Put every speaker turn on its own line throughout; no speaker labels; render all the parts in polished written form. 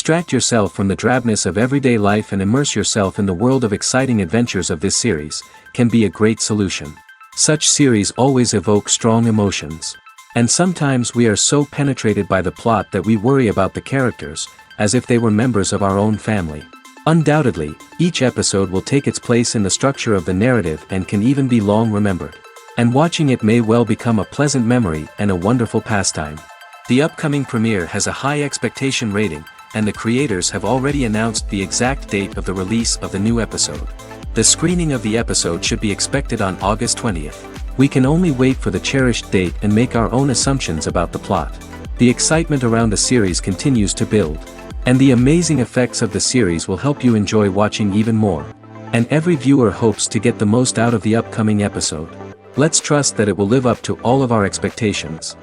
Distract yourself from the drabness of everyday life and immerse yourself in the world of exciting adventures of this series, can be a great solution. Such series always evoke strong emotions. And sometimes we are so penetrated by the plot that we worry about the characters, as if they were members of our own family. Undoubtedly, each episode will take its place in the structure of the narrative and can even be long remembered. And watching it may well become a pleasant memory and a wonderful pastime. The upcoming premiere has a high expectation rating, and the creators have already announced the exact date of the release of the new episode. The screening of the episode should be expected on August 20th. We can only wait for the cherished date and make our own assumptions about the plot. The excitement around the series continues to build. And the amazing effects of the series will help you enjoy watching even more. And every viewer hopes to get the most out of the upcoming episode. Let's trust that it will live up to all of our expectations.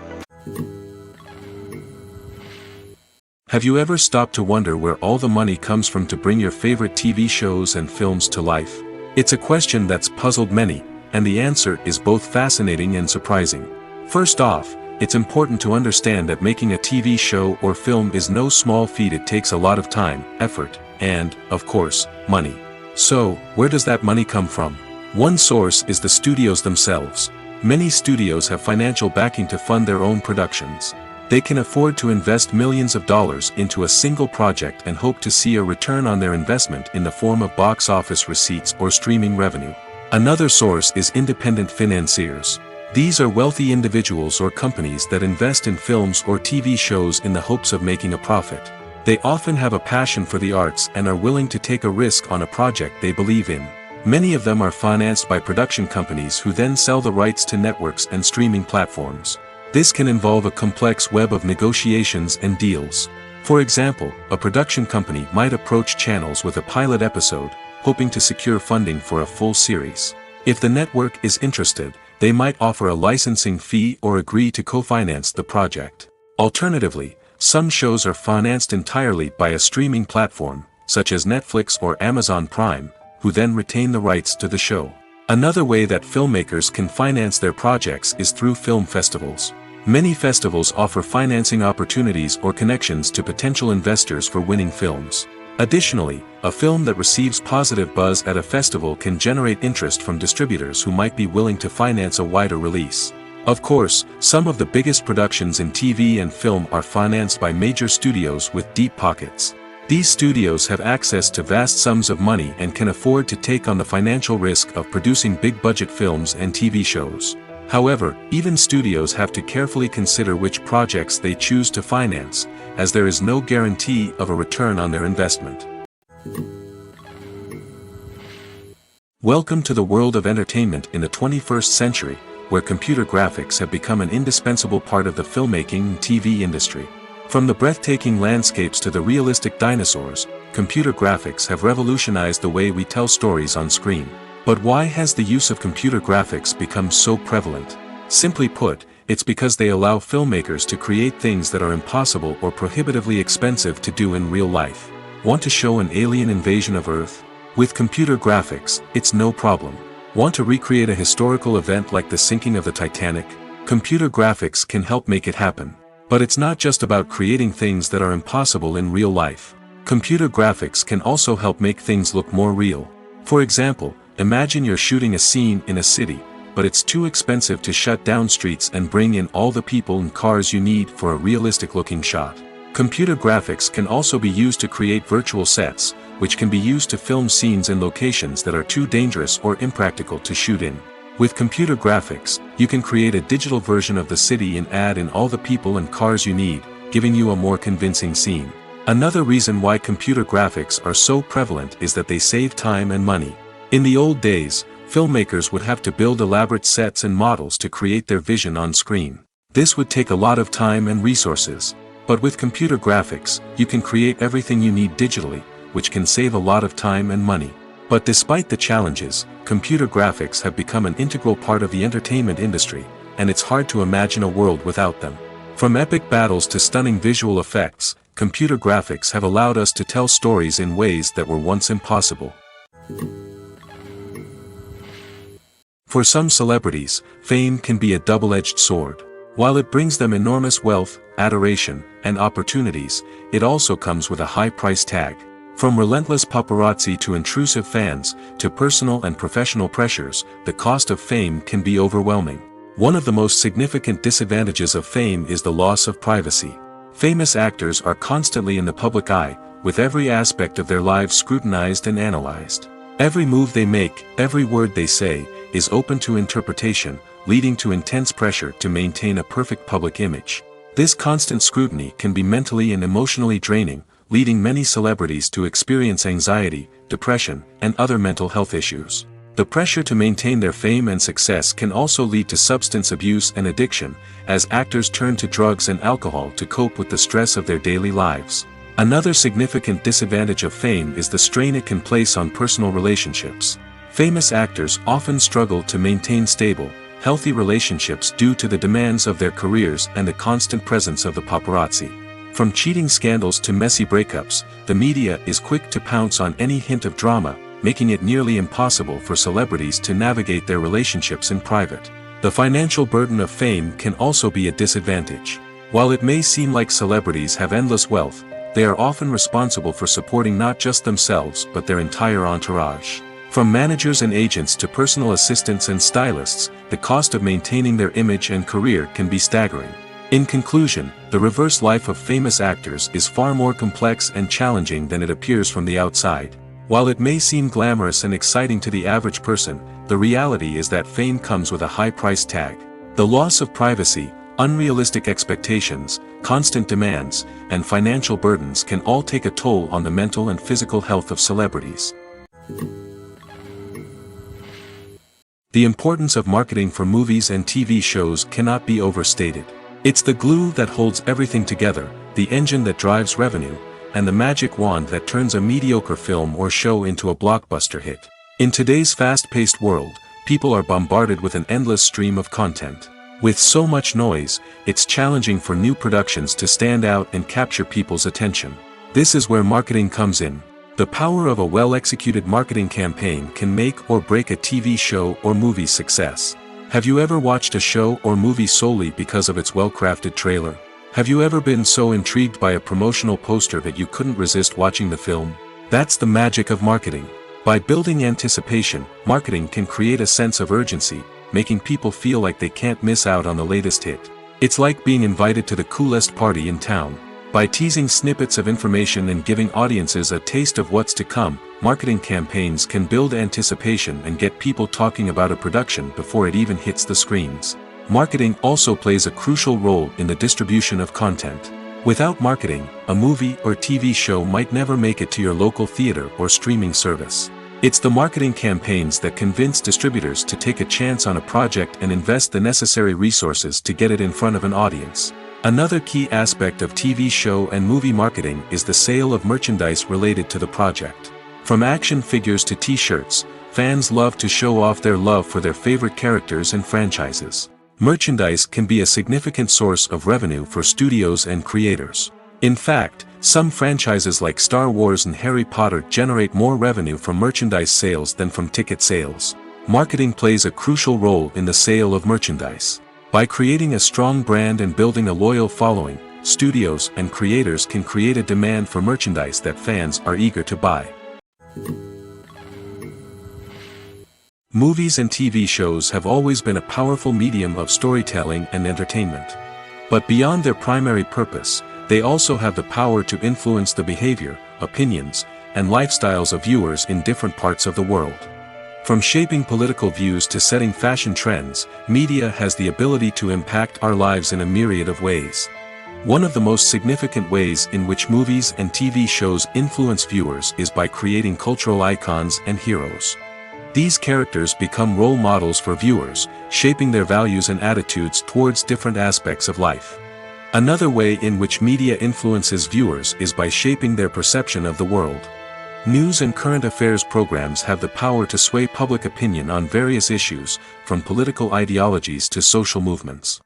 Have you ever stopped to wonder where all the money comes from to bring your favorite TV shows and films to life? It's a question that's puzzled many, and the answer is both fascinating and surprising. First off, it's important to understand that making a TV show or film is no small feat. It takes a lot of time, effort, and, of course, money. So, where does that money come from? One source is the studios themselves. Many studios have financial backing to fund their own productions. They can afford to invest millions of dollars into a single project and hope to see a return on their investment in the form of box office receipts or streaming revenue. Another source is independent financiers. These are wealthy individuals or companies that invest in films or TV shows in the hopes of making a profit. They often have a passion for the arts and are willing to take a risk on a project they believe in. Many of them are financed by production companies who then sell the rights to networks and streaming platforms. This can involve a complex web of negotiations and deals. For example, a production company might approach channels with a pilot episode, hoping to secure funding for a full series. If the network is interested, they might offer a licensing fee or agree to co-finance the project. Alternatively, some shows are financed entirely by a streaming platform, such as Netflix or Amazon Prime, who then retain the rights to the show. Another way that filmmakers can finance their projects is through film festivals. Many festivals offer financing opportunities or connections to potential investors for winning films. Additionally, a film that receives positive buzz at a festival can generate interest from distributors who might be willing to finance a wider release. Of course, some of the biggest productions in TV and film are financed by major studios with deep pockets. These studios have access to vast sums of money and can afford to take on the financial risk of producing big-budget films and TV shows. However, even studios have to carefully consider which projects they choose to finance, as there is no guarantee of a return on their investment. Welcome to the world of entertainment in the 21st century, where computer graphics have become an indispensable part of the filmmaking and TV industry. From the breathtaking landscapes to the realistic dinosaurs, computer graphics have revolutionized the way we tell stories on screen. But why has the use of computer graphics become so prevalent? Simply put, it's because they allow filmmakers to create things that are impossible or prohibitively expensive to do in real life. Want to show an alien invasion of Earth? With computer graphics, it's no problem. Want to recreate a historical event like the sinking of the Titanic? Computer graphics can help make it happen. But it's not just about creating things that are impossible in real life. Computer graphics can also help make things look more real. For example, imagine you're shooting a scene in a city, but it's too expensive to shut down streets and bring in all the people and cars you need for a realistic-looking shot. Computer graphics can also be used to create virtual sets, which can be used to film scenes in locations that are too dangerous or impractical to shoot in. With computer graphics, you can create a digital version of the city and add in all the people and cars you need, giving you a more convincing scene. Another reason why computer graphics are so prevalent is that they save time and money. In the old days, filmmakers would have to build elaborate sets and models to create their vision on screen. This would take a lot of time and resources. But with computer graphics, you can create everything you need digitally, which can save a lot of time and money. But despite the challenges, computer graphics have become an integral part of the entertainment industry, and it's hard to imagine a world without them. From epic battles to stunning visual effects, computer graphics have allowed us to tell stories in ways that were once impossible. For some celebrities, fame can be a double-edged sword. While it brings them enormous wealth, adoration, and opportunities, it also comes with a high price tag. From relentless paparazzi to intrusive fans, to personal and professional pressures, the cost of fame can be overwhelming. One of the most significant disadvantages of fame is the loss of privacy. Famous actors are constantly in the public eye, with every aspect of their lives scrutinized and analyzed. Every move they make, every word they say, is open to interpretation, leading to intense pressure to maintain a perfect public image. This constant scrutiny can be mentally and emotionally draining, leading many celebrities to experience anxiety, depression, and other mental health issues. The pressure to maintain their fame and success can also lead to substance abuse and addiction, as actors turn to drugs and alcohol to cope with the stress of their daily lives. Another significant disadvantage of fame is the strain it can place on personal relationships. Famous actors often struggle to maintain stable, healthy relationships due to the demands of their careers and the constant presence of the paparazzi. From cheating scandals to messy breakups, the media is quick to pounce on any hint of drama, making it nearly impossible for celebrities to navigate their relationships in private. The financial burden of fame can also be a disadvantage. While it may seem like celebrities have endless wealth, they are often responsible for supporting not just themselves but their entire entourage. From managers and agents to personal assistants and stylists, the cost of maintaining their image and career can be staggering. In conclusion, the reverse life of famous actors is far more complex and challenging than it appears from the outside. While it may seem glamorous and exciting to the average person, the reality is that fame comes with a high price tag. The loss of privacy, unrealistic expectations, constant demands, and financial burdens can all take a toll on the mental and physical health of celebrities. The importance of marketing for movies and TV shows cannot be overstated. It's the glue that holds everything together, the engine that drives revenue, and the magic wand that turns a mediocre film or show into a blockbuster hit. In today's fast-paced world, people are bombarded with an endless stream of content. With so much noise, it's challenging for new productions to stand out and capture people's attention. This is where marketing comes in. The power of a well-executed marketing campaign can make or break a TV show or movie's success. Have you ever watched a show or movie solely because of its well-crafted trailer? Have you ever been so intrigued by a promotional poster that you couldn't resist watching the film? That's the magic of marketing. By building anticipation, marketing can create a sense of urgency, making people feel like they can't miss out on the latest hit. It's like being invited to the coolest party in town. By teasing snippets of information and giving audiences a taste of what's to come, marketing campaigns can build anticipation and get people talking about a production before it even hits the screens. Marketing also plays a crucial role in the distribution of content. Without marketing, a movie or TV show might never make it to your local theater or streaming service. It's the marketing campaigns that convince distributors to take a chance on a project and invest the necessary resources to get it in front of an audience. Another key aspect of TV show and movie marketing is the sale of merchandise related to the project. From action figures to t-shirts, fans love to show off their love for their favorite characters and franchises. Merchandise can be a significant source of revenue for studios and creators. In fact, some franchises like Star Wars and Harry Potter generate more revenue from merchandise sales than from ticket sales. Marketing plays a crucial role in the sale of merchandise. By creating a strong brand and building a loyal following, studios and creators can create a demand for merchandise that fans are eager to buy. Movies and TV shows have always been a powerful medium of storytelling and entertainment. But beyond their primary purpose, they also have the power to influence the behavior, opinions, and lifestyles of viewers in different parts of the world. From shaping political views to setting fashion trends, media has the ability to impact our lives in a myriad of ways. One of the most significant ways in which movies and TV shows influence viewers is by creating cultural icons and heroes. These characters become role models for viewers, shaping their values and attitudes towards different aspects of life. Another way in which media influences viewers is by shaping their perception of the world. News and current affairs programs have the power to sway public opinion on various issues, from political ideologies to social movements.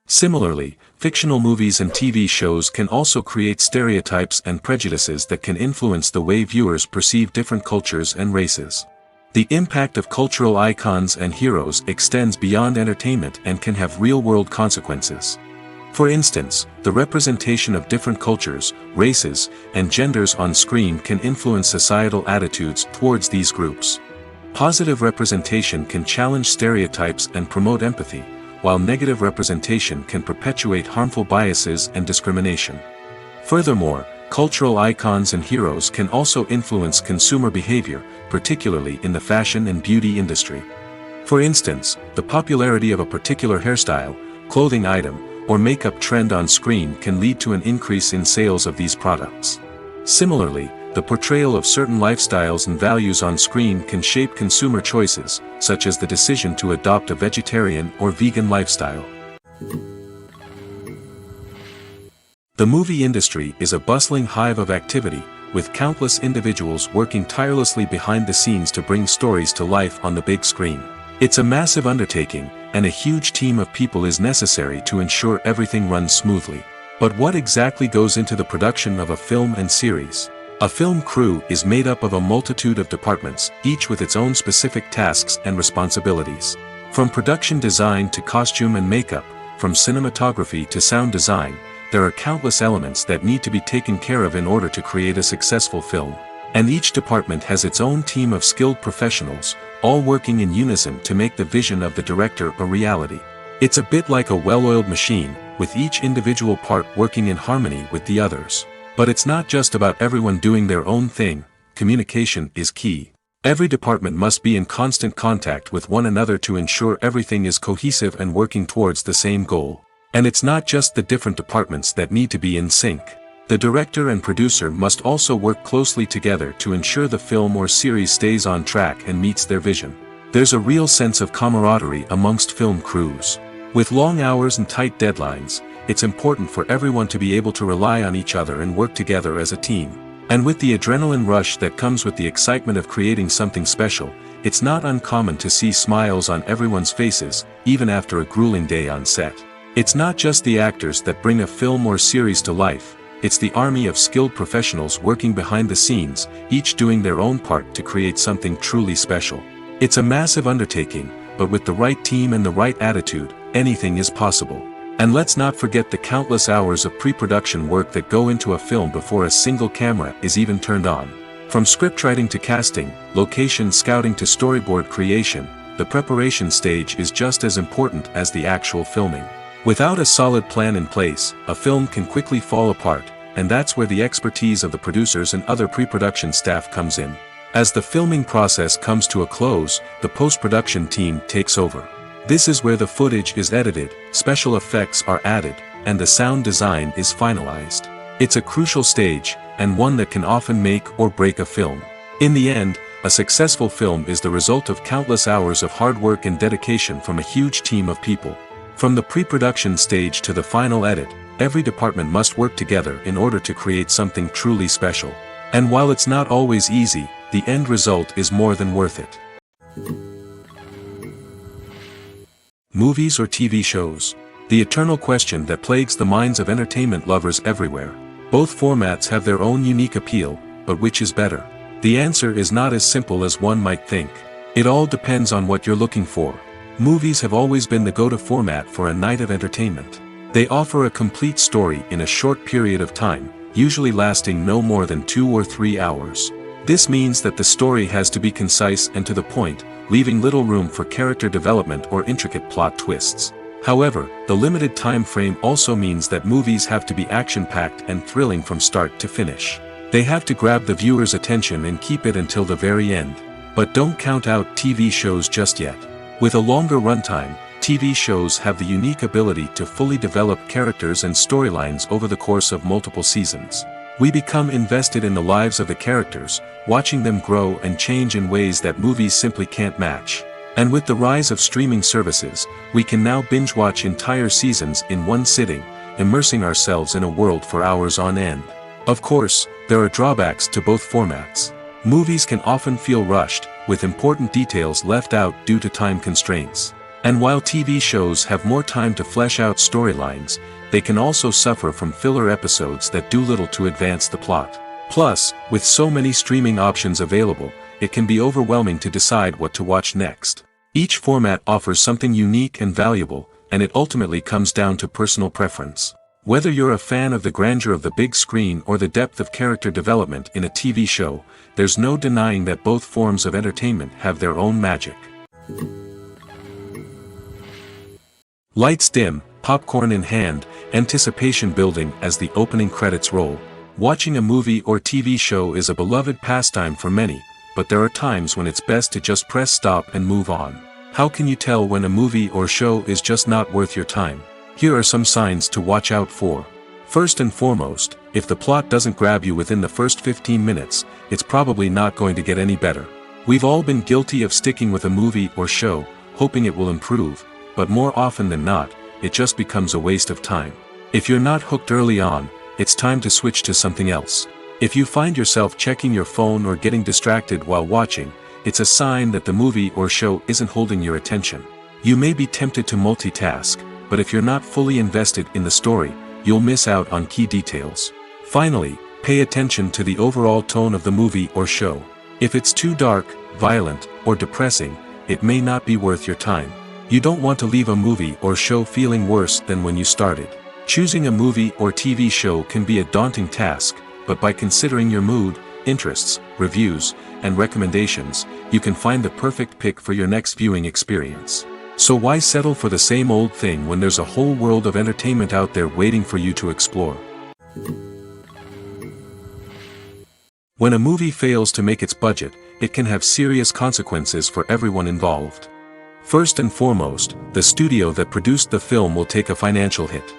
Similarly, fictional movies and TV shows can also create stereotypes and prejudices that can influence the way viewers perceive different cultures and races. The impact of cultural icons and heroes extends beyond entertainment and can have real-world consequences. For instance, the representation of different cultures, races, and genders on screen can influence societal attitudes towards these groups. Positive representation can challenge stereotypes and promote empathy, while negative representation can perpetuate harmful biases and discrimination. Furthermore, cultural icons and heroes can also influence consumer behavior, particularly in the fashion and beauty industry. For instance, the popularity of a particular hairstyle, clothing item, or makeup trend on screen can lead to an increase in sales of these products. Similarly, the portrayal of certain lifestyles and values on screen can shape consumer choices, such as the decision to adopt a vegetarian or vegan lifestyle. The movie industry is a bustling hive of activity, with countless individuals working tirelessly behind the scenes to bring stories to life on the big screen. It's a massive undertaking, and a huge team of people is necessary to ensure everything runs smoothly. But what exactly goes into the production of a film and series? A film crew is made up of a multitude of departments, each with its own specific tasks and responsibilities. From production design to costume and makeup, from cinematography to sound design, there are countless elements that need to be taken care of in order to create a successful film. And each department has its own team of skilled professionals, all working in unison to make the vision of the director a reality. It's a bit like a well-oiled machine, with each individual part working in harmony with the others. But it's not just about everyone doing their own thing. Communication is key. Every department must be in constant contact with one another to ensure everything is cohesive and working towards the same goal. And it's not just the different departments that need to be in sync. The director and producer must also work closely together to ensure the film or series stays on track and meets their vision. There's a real sense of camaraderie amongst film crews. With long hours and tight deadlines, it's important for everyone to be able to rely on each other and work together as a team. And with the adrenaline rush that comes with the excitement of creating something special, it's not uncommon to see smiles on everyone's faces, even after a grueling day on set. It's not just the actors that bring a film or series to life, it's the army of skilled professionals working behind the scenes, each doing their own part to create something truly special. It's a massive undertaking, but with the right team and the right attitude, anything is possible. And let's not forget the countless hours of pre-production work that go into a film before a single camera is even turned on. From scriptwriting to casting, location scouting to storyboard creation, the preparation stage is just as important as the actual filming. Without a solid plan in place, a film can quickly fall apart, and that's where the expertise of the producers and other pre-production staff comes in. As the filming process comes to a close, the post-production team takes over. This is where the footage is edited, special effects are added, and the sound design is finalized. It's a crucial stage, and one that can often make or break a film. In the end, a successful film is the result of countless hours of hard work and dedication from a huge team of people. From the pre-production stage to the final edit, every department must work together in order to create something truly special. And while it's not always easy, the end result is more than worth it. Movies or TV shows? The eternal question that plagues the minds of entertainment lovers everywhere. Both formats have their own unique appeal, but which is better? The answer is not as simple as one might think. It all depends on what you're looking for. Movies have always been the go-to format for a night of entertainment. They offer a complete story in a short period of time, usually lasting no more than 2 or 3 hours. This means that the story has to be concise and to the point, leaving little room for character development or intricate plot twists. However, the limited time frame also means that movies have to be action-packed and thrilling from start to finish. They have to grab the viewer's attention and keep it until the very end. But don't count out TV shows just yet. With a longer runtime, TV shows have the unique ability to fully develop characters and storylines over the course of multiple seasons. We become invested in the lives of the characters, watching them grow and change in ways that movies simply can't match. And with the rise of streaming services, we can now binge-watch entire seasons in one sitting, immersing ourselves in a world for hours on end. Of course, there are drawbacks to both formats. Movies can often feel rushed, with important details left out due to time constraints. And while TV shows have more time to flesh out storylines, they can also suffer from filler episodes that do little to advance the plot. Plus, with so many streaming options available, it can be overwhelming to decide what to watch next. Each format offers something unique and valuable, and it ultimately comes down to personal preference. Whether you're a fan of the grandeur of the big screen or the depth of character development in a TV show, there's no denying that both forms of entertainment have their own magic. Lights dim, popcorn in hand, anticipation building as the opening credits roll. Watching a movie or TV show is a beloved pastime for many, but there are times when it's best to just press stop and move on. How can you tell when a movie or show is just not worth your time? Here are some signs to watch out for. First and foremost, if the plot doesn't grab you within the first 15 minutes, it's probably not going to get any better. We've all been guilty of sticking with a movie or show, hoping it will improve, but more often than not, it just becomes a waste of time. If you're not hooked early on, it's time to switch to something else. If you find yourself checking your phone or getting distracted while watching, it's a sign that the movie or show isn't holding your attention. You may be tempted to multitask, but if you're not fully invested in the story, you'll miss out on key details. Finally, pay attention to the overall tone of the movie or show. If it's too dark, violent, or depressing, it may not be worth your time. You don't want to leave a movie or show feeling worse than when you started. Choosing a movie or TV show can be a daunting task, but by considering your mood, interests, reviews, and recommendations, you can find the perfect pick for your next viewing experience. So why settle for the same old thing when there's a whole world of entertainment out there waiting for you to explore? When a movie fails to make its budget, it can have serious consequences for everyone involved. First and foremost, the studio that produced the film will take a financial hit.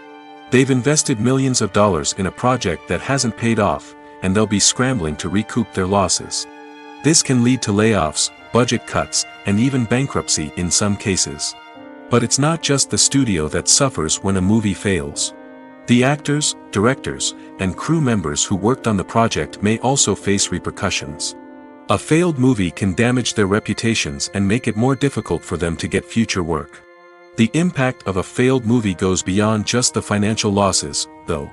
They've invested millions of dollars in a project that hasn't paid off, and they'll be scrambling to recoup their losses. This can lead to layoffs, budget cuts, and even bankruptcy in some cases. But it's not just the studio that suffers when a movie fails. The actors, directors, and crew members who worked on the project may also face repercussions. A failed movie can damage their reputations and make it more difficult for them to get future work. The impact of a failed movie goes beyond just the financial losses, though.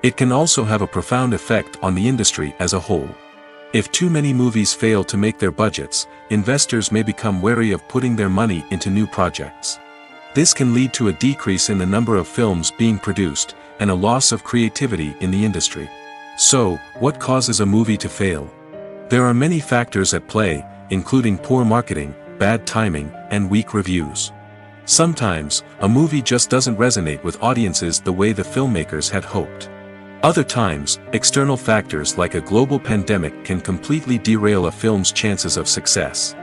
It can also have a profound effect on the industry as a whole. If too many movies fail to make their budgets, investors may become wary of putting their money into new projects. This can lead to a decrease in the number of films being produced, and a loss of creativity in the industry. So, what causes a movie to fail? There are many factors at play, including poor marketing, bad timing, and weak reviews. Sometimes, a movie just doesn't resonate with audiences the way the filmmakers had hoped. Other times, external factors like a global pandemic can completely derail a film's chances of success.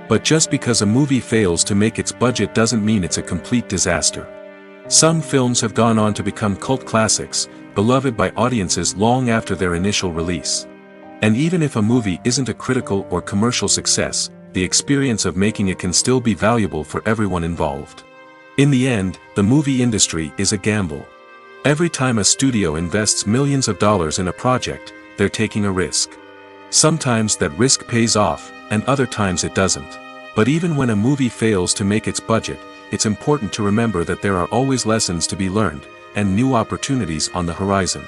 But just because a movie fails to make its budget doesn't mean it's a complete disaster. Some films have gone on to become cult classics, beloved by audiences long after their initial release. And even if a movie isn't a critical or commercial success, the experience of making it can still be valuable for everyone involved. In the end, the movie industry is a gamble. Every time a studio invests millions of dollars in a project, they're taking a risk. Sometimes that risk pays off, and other times it doesn't. But even when a movie fails to make its budget, it's important to remember that there are always lessons to be learned, and new opportunities on the horizon.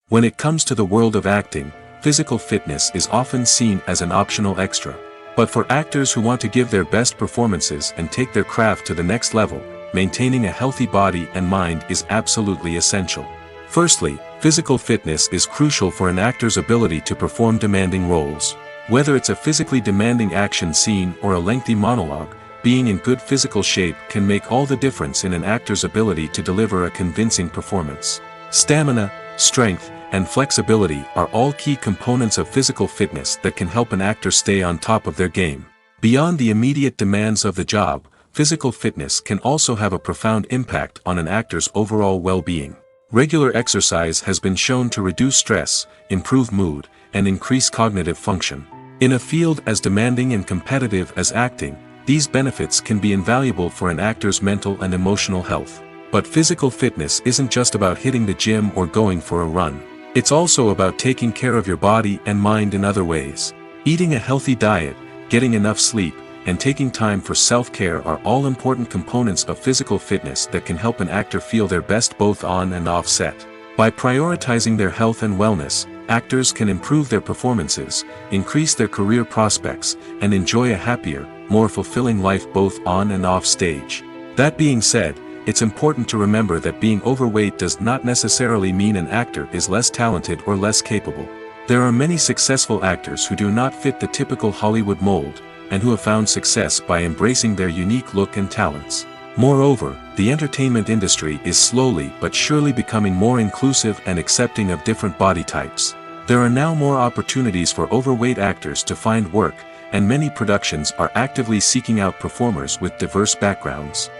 When it comes to the world of acting, physical fitness is often seen as an optional extra. But for actors who want to give their best performances and take their craft to the next level, maintaining a healthy body and mind is absolutely essential. Firstly, physical fitness is crucial for an actor's ability to perform demanding roles. Whether it's a physically demanding action scene or a lengthy monologue, being in good physical shape can make all the difference in an actor's ability to deliver a convincing performance. Stamina, strength, and flexibility are all key components of physical fitness that can help an actor stay on top of their game. Beyond the immediate demands of the job, physical fitness can also have a profound impact on an actor's overall well-being. Regular exercise has been shown to reduce stress, improve mood, and increase cognitive function. In a field as demanding and competitive as acting, these benefits can be invaluable for an actor's mental and emotional health. But physical fitness isn't just about hitting the gym or going for a run. It's also about taking care of your body and mind in other ways. Eating a healthy diet, getting enough sleep, and taking time for self-care are all important components of physical fitness that can help an actor feel their best both on and off set. By prioritizing their health and wellness, actors can improve their performances, increase their career prospects, and enjoy a happier, more fulfilling life both on and off stage. That being said, it's important to remember that being overweight does not necessarily mean an actor is less talented or less capable. There are many successful actors who do not fit the typical Hollywood mold, and who have found success by embracing their unique look and talents. Moreover, the entertainment industry is slowly but surely becoming more inclusive and accepting of different body types. There are now more opportunities for overweight actors to find work, and many productions are actively seeking out performers with diverse backgrounds.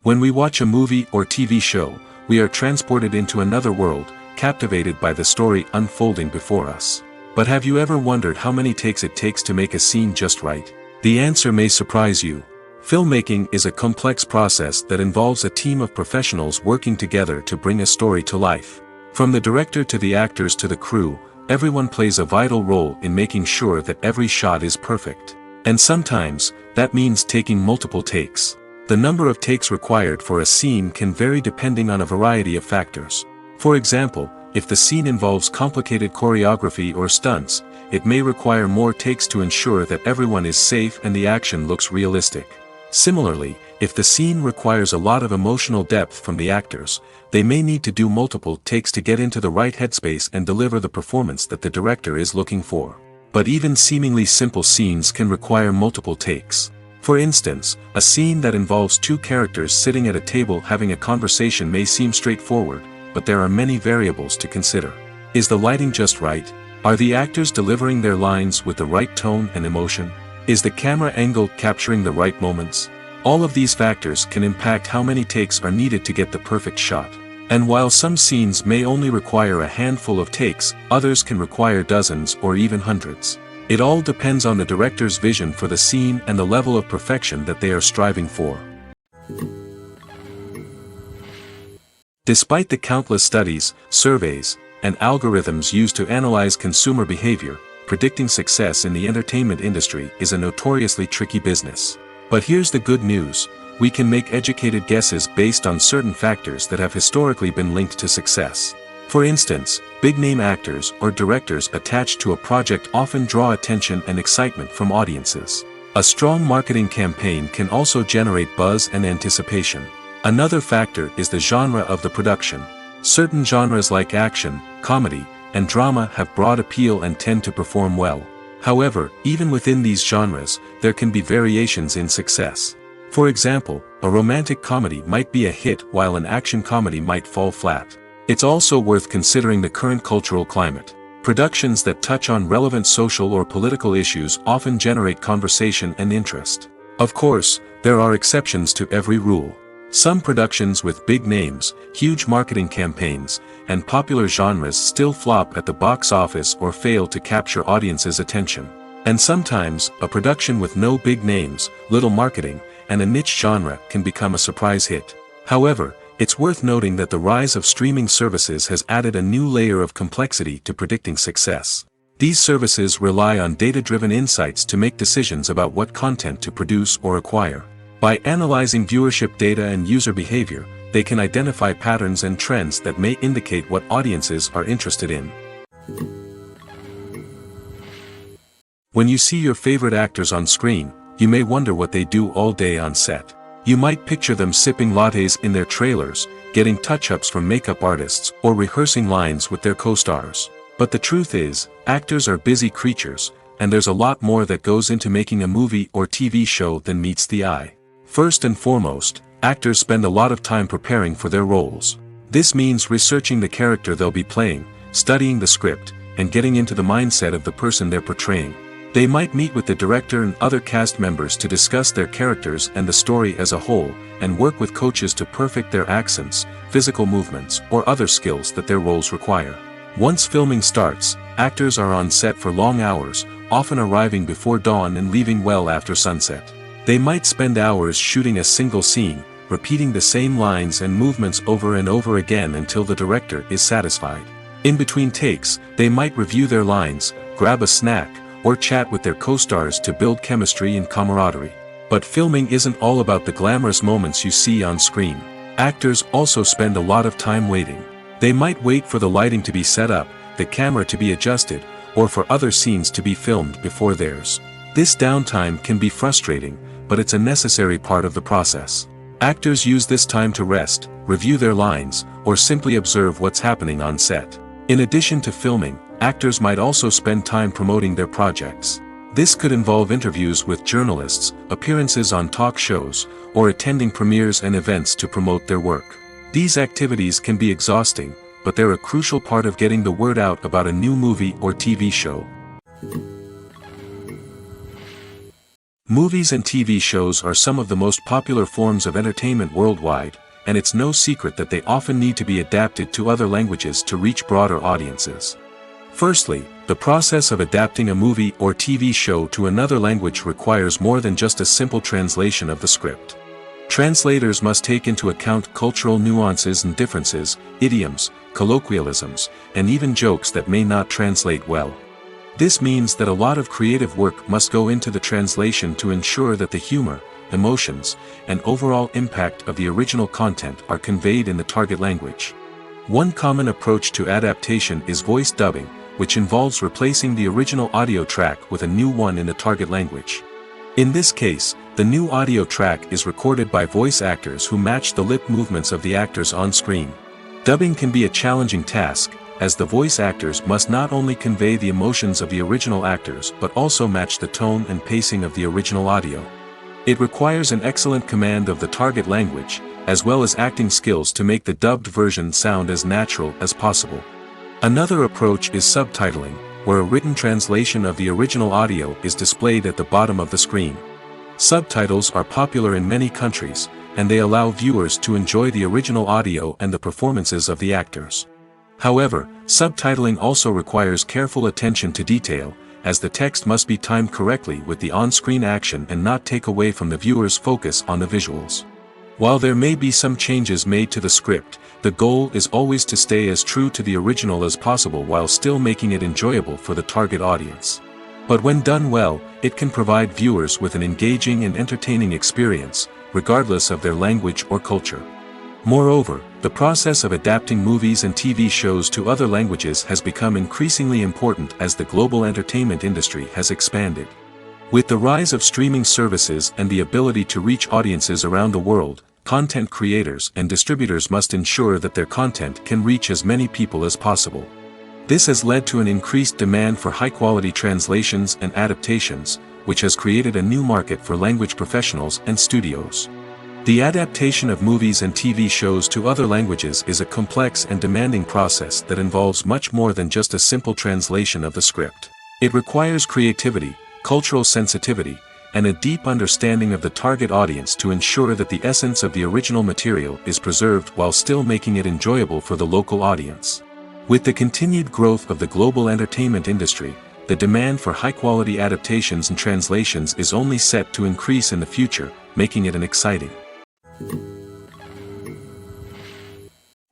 When we watch a movie or TV show, we are transported into another world, captivated by the story unfolding before us. But have you ever wondered how many takes it takes to make a scene just right? The answer may surprise you. Filmmaking is a complex process that involves a team of professionals working together to bring a story to life. From the director to the actors to the crew, everyone plays a vital role in making sure that every shot is perfect. And sometimes, that means taking multiple takes. The number of takes required for a scene can vary depending on a variety of factors. For example, if the scene involves complicated choreography or stunts, it may require more takes to ensure that everyone is safe and the action looks realistic. Similarly, if the scene requires a lot of emotional depth from the actors, they may need to do multiple takes to get into the right headspace and deliver the performance that the director is looking for. But even seemingly simple scenes can require multiple takes. For instance, a scene that involves two characters sitting at a table having a conversation may seem straightforward, but there are many variables to consider. Is the lighting just right? Are the actors delivering their lines with the right tone and emotion? Is the camera angle capturing the right moments? All of these factors can impact how many takes are needed to get the perfect shot. And while some scenes may only require a handful of takes, others can require dozens or even hundreds. It all depends on the director's vision for the scene and the level of perfection that they are striving for. Despite the countless studies, surveys, and algorithms used to analyze consumer behavior, predicting success in the entertainment industry is a notoriously tricky business. But here's the good news: we can make educated guesses based on certain factors that have historically been linked to success. For instance, big-name actors or directors attached to a project often draw attention and excitement from audiences. A strong marketing campaign can also generate buzz and anticipation. Another factor is the genre of the production. Certain genres like action, comedy, and drama have broad appeal and tend to perform well. However, even within these genres, there can be variations in success. For example, a romantic comedy might be a hit while an action comedy might fall flat. It's also worth considering the current cultural climate. Productions that touch on relevant social or political issues often generate conversation and interest. Of course, there are exceptions to every rule. Some productions with big names, huge marketing campaigns, and popular genres still flop at the box office or fail to capture audiences' attention. And sometimes, a production with no big names, little marketing, and a niche genre can become a surprise hit. However, it's worth noting that the rise of streaming services has added a new layer of complexity to predicting success. These services rely on data-driven insights to make decisions about what content to produce or acquire. By analyzing viewership data and user behavior, they can identify patterns and trends that may indicate what audiences are interested in. When you see your favorite actors on screen, you may wonder what they do all day on set. You might picture them sipping lattes in their trailers, getting touch-ups from makeup artists, or rehearsing lines with their co-stars. But the truth is, actors are busy creatures, and there's a lot more that goes into making a movie or TV show than meets the eye. First and foremost, actors spend a lot of time preparing for their roles. This means researching the character they'll be playing, studying the script, and getting into the mindset of the person they're portraying. They might meet with the director and other cast members to discuss their characters and the story as a whole, and work with coaches to perfect their accents, physical movements, or other skills that their roles require. Once filming starts, actors are on set for long hours, often arriving before dawn and leaving well after sunset. They might spend hours shooting a single scene, repeating the same lines and movements over and over again until the director is satisfied. In between takes, they might review their lines, grab a snack, or chat with their co-stars to build chemistry and camaraderie. But filming isn't all about the glamorous moments you see on screen. Actors also spend a lot of time waiting. They might wait for the lighting to be set up, the camera to be adjusted, or for other scenes to be filmed before theirs. This downtime can be frustrating, but it's a necessary part of the process. Actors use this time to rest, review their lines, or simply observe what's happening on set. In addition to filming, actors might also spend time promoting their projects. This could involve interviews with journalists, appearances on talk shows, or attending premieres and events to promote their work. These activities can be exhausting, but they're a crucial part of getting the word out about a new movie or TV show. Movies and TV shows are some of the most popular forms of entertainment worldwide, and it's no secret that they often need to be adapted to other languages to reach broader audiences. Firstly, the process of adapting a movie or TV show to another language requires more than just a simple translation of the script. Translators must take into account cultural nuances and differences, idioms, colloquialisms, and even jokes that may not translate well. This means that a lot of creative work must go into the translation to ensure that the humor, emotions, and overall impact of the original content are conveyed in the target language. One common approach to adaptation is voice dubbing, which involves replacing the original audio track with a new one in the target language. In this case, the new audio track is recorded by voice actors who match the lip movements of the actors on screen. Dubbing can be a challenging task, as the voice actors must not only convey the emotions of the original actors but also match the tone and pacing of the original audio. It requires an excellent command of the target language, as well as acting skills to make the dubbed version sound as natural as possible. Another approach is subtitling, where a written translation of the original audio is displayed at the bottom of the screen. Subtitles are popular in many countries, and they allow viewers to enjoy the original audio and the performances of the actors. However, subtitling also requires careful attention to detail, as the text must be timed correctly with the on-screen action and not take away from the viewer's focus on the visuals. While there may be some changes made to the script, the goal is always to stay as true to the original as possible while still making it enjoyable for the target audience. But when done well, it can provide viewers with an engaging and entertaining experience, regardless of their language or culture. Moreover, the process of adapting movies and TV shows to other languages has become increasingly important as the global entertainment industry has expanded. With the rise of streaming services and the ability to reach audiences around the world, content creators and distributors must ensure that their content can reach as many people as possible. This has led to an increased demand for high-quality translations and adaptations, which has created a new market for language professionals and studios. The adaptation of movies and TV shows to other languages is a complex and demanding process that involves much more than just a simple translation of the script. It requires creativity, cultural sensitivity, and a deep understanding of the target audience to ensure that the essence of the original material is preserved while still making it enjoyable for the local audience. With the continued growth of the global entertainment industry, the demand for high-quality adaptations and translations is only set to increase in the future, making it exciting.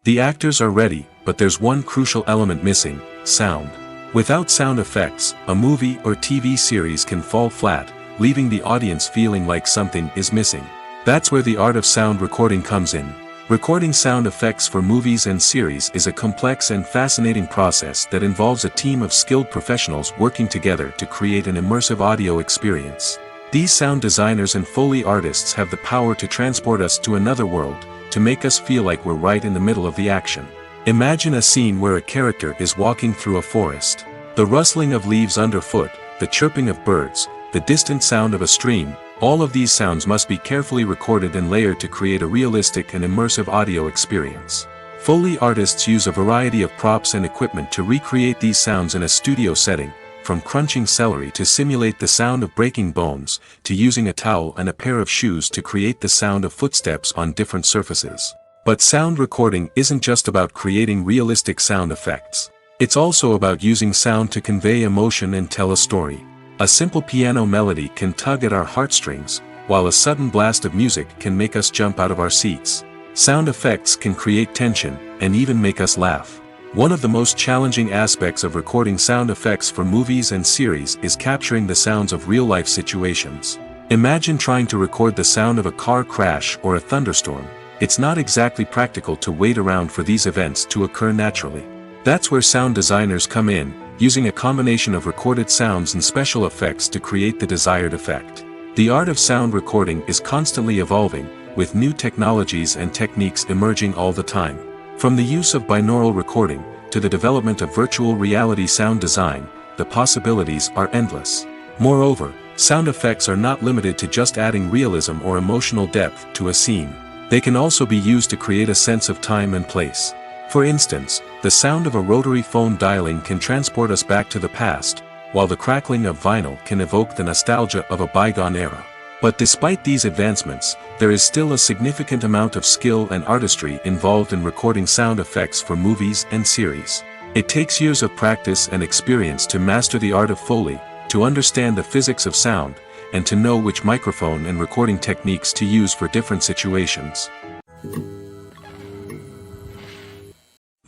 The actors are ready, but there's one crucial element missing: sound. Without sound effects, a movie or TV series can fall flat, leaving the audience feeling like something is missing. That's where the art of sound recording comes in. Recording sound effects for movies and series is a complex and fascinating process that involves a team of skilled professionals working together to create an immersive audio experience. These sound designers and Foley artists have the power to transport us to another world, to make us feel like we're right in the middle of the action. Imagine a scene where a character is walking through a forest. The rustling of leaves underfoot, the chirping of birds, the distant sound of a stream, all of these sounds must be carefully recorded and layered to create a realistic and immersive audio experience. Foley artists use a variety of props and equipment to recreate these sounds in a studio setting, from crunching celery to simulate the sound of breaking bones, to using a towel and a pair of shoes to create the sound of footsteps on different surfaces. But sound recording isn't just about creating realistic sound effects. It's also about using sound to convey emotion and tell a story. A simple piano melody can tug at our heartstrings, while a sudden blast of music can make us jump out of our seats. Sound effects can create tension, and even make us laugh. One of the most challenging aspects of recording sound effects for movies and series is capturing the sounds of real-life situations. Imagine trying to record the sound of a car crash or a thunderstorm. It's not exactly practical to wait around for these events to occur naturally. That's where sound designers come in, using a combination of recorded sounds and special effects to create the desired effect. The art of sound recording is constantly evolving, with new technologies and techniques emerging all the time. From the use of binaural recording, to the development of virtual reality sound design, the possibilities are endless. Moreover, sound effects are not limited to just adding realism or emotional depth to a scene. They can also be used to create a sense of time and place. For instance, the sound of a rotary phone dialing can transport us back to the past, while the crackling of vinyl can evoke the nostalgia of a bygone era. But despite these advancements, there is still a significant amount of skill and artistry involved in recording sound effects for movies and series. It takes years of practice and experience to master the art of Foley, to understand the physics of sound, and to know which microphone and recording techniques to use for different situations.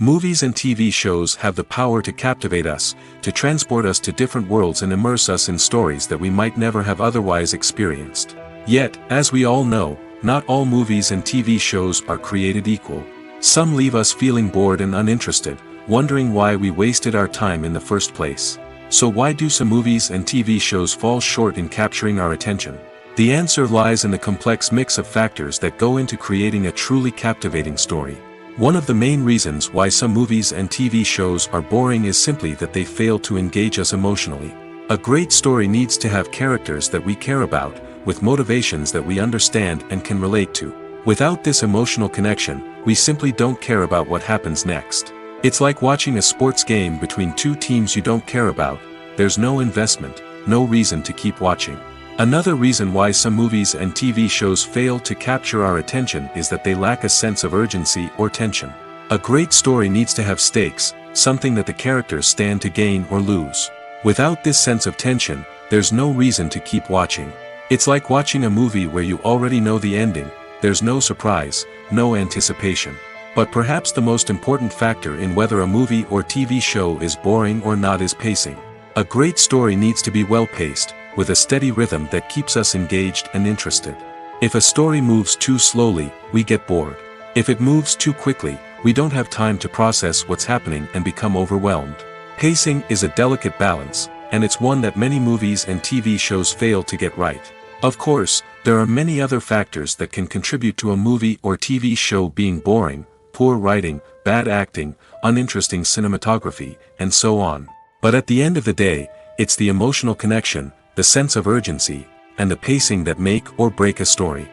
Movies and TV shows have the power to captivate us, to transport us to different worlds and immerse us in stories that we might never have otherwise experienced. Yet, as we all know, not all movies and TV shows are created equal. Some leave us feeling bored and uninterested, wondering why we wasted our time in the first place. So why do some movies and TV shows fall short in capturing our attention? The answer lies in the complex mix of factors that go into creating a truly captivating story. One of the main reasons why some movies and TV shows are boring is simply that they fail to engage us emotionally. A great story needs to have characters that we care about, with motivations that we understand and can relate to. Without this emotional connection, we simply don't care about what happens next. It's like watching a sports game between two teams you don't care about. There's no investment, no reason to keep watching. Another reason why some movies and TV shows fail to capture our attention is that they lack a sense of urgency or tension. A great story needs to have stakes, something that the characters stand to gain or lose. Without this sense of tension, there's no reason to keep watching. It's like watching a movie where you already know the ending. There's no surprise, no anticipation. But perhaps the most important factor in whether a movie or TV show is boring or not is pacing. A great story needs to be well-paced, with a steady rhythm that keeps us engaged and interested. If a story moves too slowly, we get bored. If it moves too quickly, we don't have time to process what's happening and become overwhelmed. Pacing is a delicate balance, and it's one that many movies and TV shows fail to get right. Of course, there are many other factors that can contribute to a movie or TV show being boring: poor writing, bad acting, uninteresting cinematography, and so on. But at the end of the day, it's the emotional connection, the sense of urgency, and the pacing that make or break a story.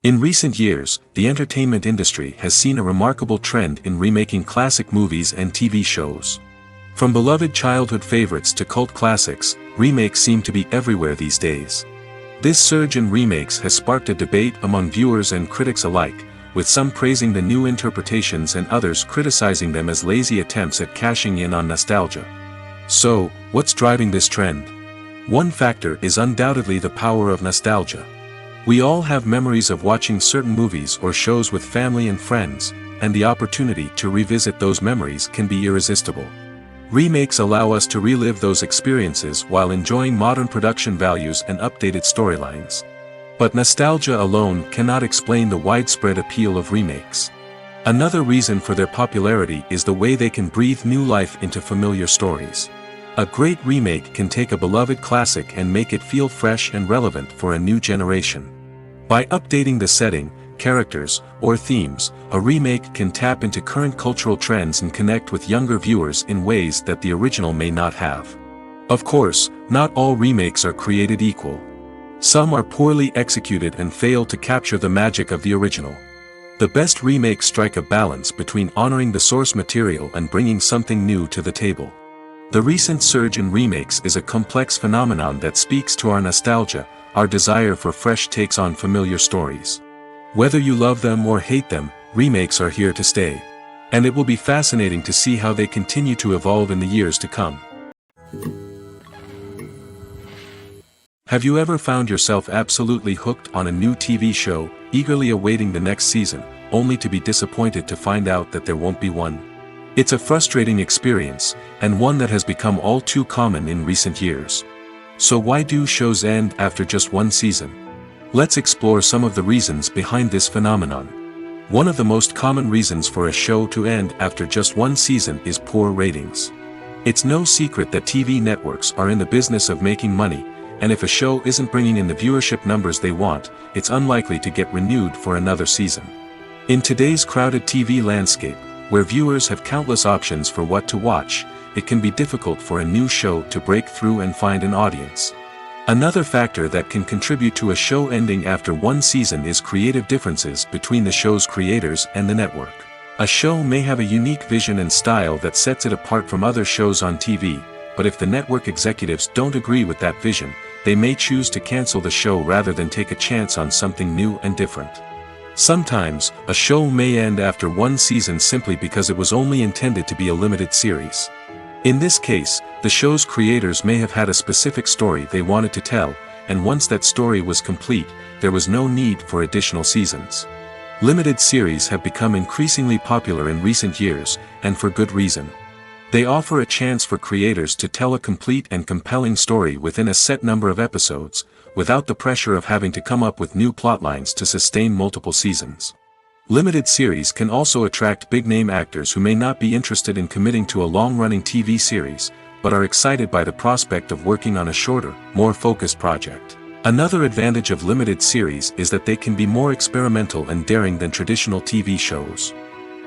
In recent years, the entertainment industry has seen a remarkable trend in remaking classic movies and TV shows. From beloved childhood favorites to cult classics, remakes seem to be everywhere these days. This surge in remakes has sparked a debate among viewers and critics alike, with some praising the new interpretations and others criticizing them as lazy attempts at cashing in on nostalgia. So, what's driving this trend? One factor is undoubtedly the power of nostalgia. We all have memories of watching certain movies or shows with family and friends, and the opportunity to revisit those memories can be irresistible. Remakes allow us to relive those experiences while enjoying modern production values and updated storylines. But nostalgia alone cannot explain the widespread appeal of remakes. Another reason for their popularity is the way they can breathe new life into familiar stories. A great remake can take a beloved classic and make it feel fresh and relevant for a new generation. By updating the setting, characters, or themes, a remake can tap into current cultural trends and connect with younger viewers in ways that the original may not have. Of course, not all remakes are created equal. Some are poorly executed and fail to capture the magic of the original. The best remakes strike a balance between honoring the source material and bringing something new to the table. The recent surge in remakes is a complex phenomenon that speaks to our nostalgia, our desire for fresh takes on familiar stories. Whether you love them or hate them, remakes are here to stay. And it will be fascinating to see how they continue to evolve in the years to come. Have you ever found yourself absolutely hooked on a new TV show, eagerly awaiting the next season, only to be disappointed to find out that there won't be one? It's a frustrating experience, and one that has become all too common in recent years. So why do shows end after just one season? Let's explore some of the reasons behind this phenomenon. One of the most common reasons for a show to end after just one season is poor ratings. It's no secret that TV networks are in the business of making money, and if a show isn't bringing in the viewership numbers they want, it's unlikely to get renewed for another season. In today's crowded TV landscape, where viewers have countless options for what to watch, it can be difficult for a new show to break through and find an audience. Another factor that can contribute to a show ending after one season is creative differences between the show's creators and the network. A show may have a unique vision and style that sets it apart from other shows on TV, but if the network executives don't agree with that vision, they may choose to cancel the show rather than take a chance on something new and different. Sometimes, a show may end after one season simply because it was only intended to be a limited series. In this case, the show's creators may have had a specific story they wanted to tell, and once that story was complete, there was no need for additional seasons. Limited series have become increasingly popular in recent years, and for good reason. They offer a chance for creators to tell a complete and compelling story within a set number of episodes, without the pressure of having to come up with new plotlines to sustain multiple seasons. Limited series can also attract big-name actors who may not be interested in committing to a long-running TV series, but are excited by the prospect of working on a shorter, more focused project. Another advantage of limited series is that they can be more experimental and daring than traditional TV shows.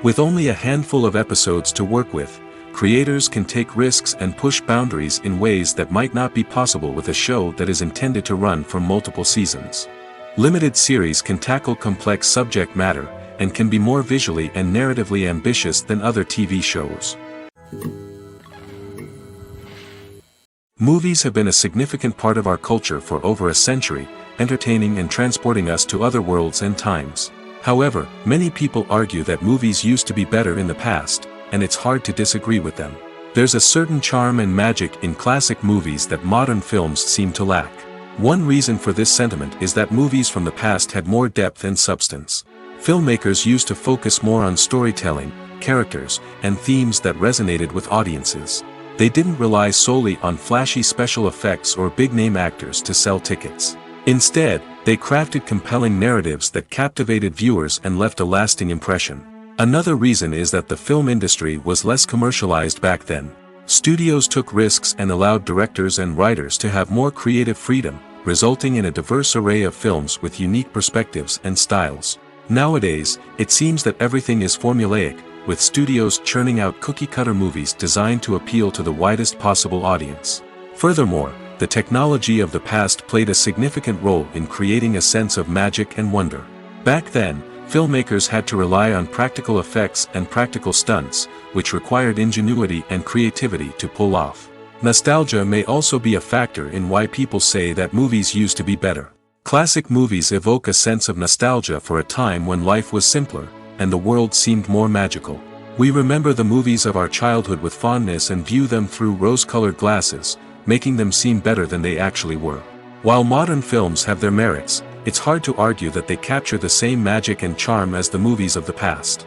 With only a handful of episodes to work with, creators can take risks and push boundaries in ways that might not be possible with a show that is intended to run for multiple seasons. Limited series can tackle complex subject matter, and can be more visually and narratively ambitious than other TV shows. Movies have been a significant part of our culture for over a century, entertaining and transporting us to other worlds and times. However, many people argue that movies used to be better in the past, and it's hard to disagree with them. There's a certain charm and magic in classic movies that modern films seem to lack. One reason for this sentiment is that movies from the past had more depth and substance. Filmmakers used to focus more on storytelling, characters, and themes that resonated with audiences. They didn't rely solely on flashy special effects or big-name actors to sell tickets. Instead, they crafted compelling narratives that captivated viewers and left a lasting impression. Another reason is that the film industry was less commercialized back then. Studios took risks and allowed directors and writers to have more creative freedom, resulting in a diverse array of films with unique perspectives and styles. Nowadays, it seems that everything is formulaic, with studios churning out cookie-cutter movies designed to appeal to the widest possible audience. Furthermore, the technology of the past played a significant role in creating a sense of magic and wonder. Back then, filmmakers had to rely on practical effects and practical stunts, which required ingenuity and creativity to pull off. Nostalgia may also be a factor in why people say that movies used to be better. Classic movies evoke a sense of nostalgia for a time when life was simpler, and the world seemed more magical. We remember the movies of our childhood with fondness and view them through rose-colored glasses, making them seem better than they actually were. While modern films have their merits, it's hard to argue that they capture the same magic and charm as the movies of the past.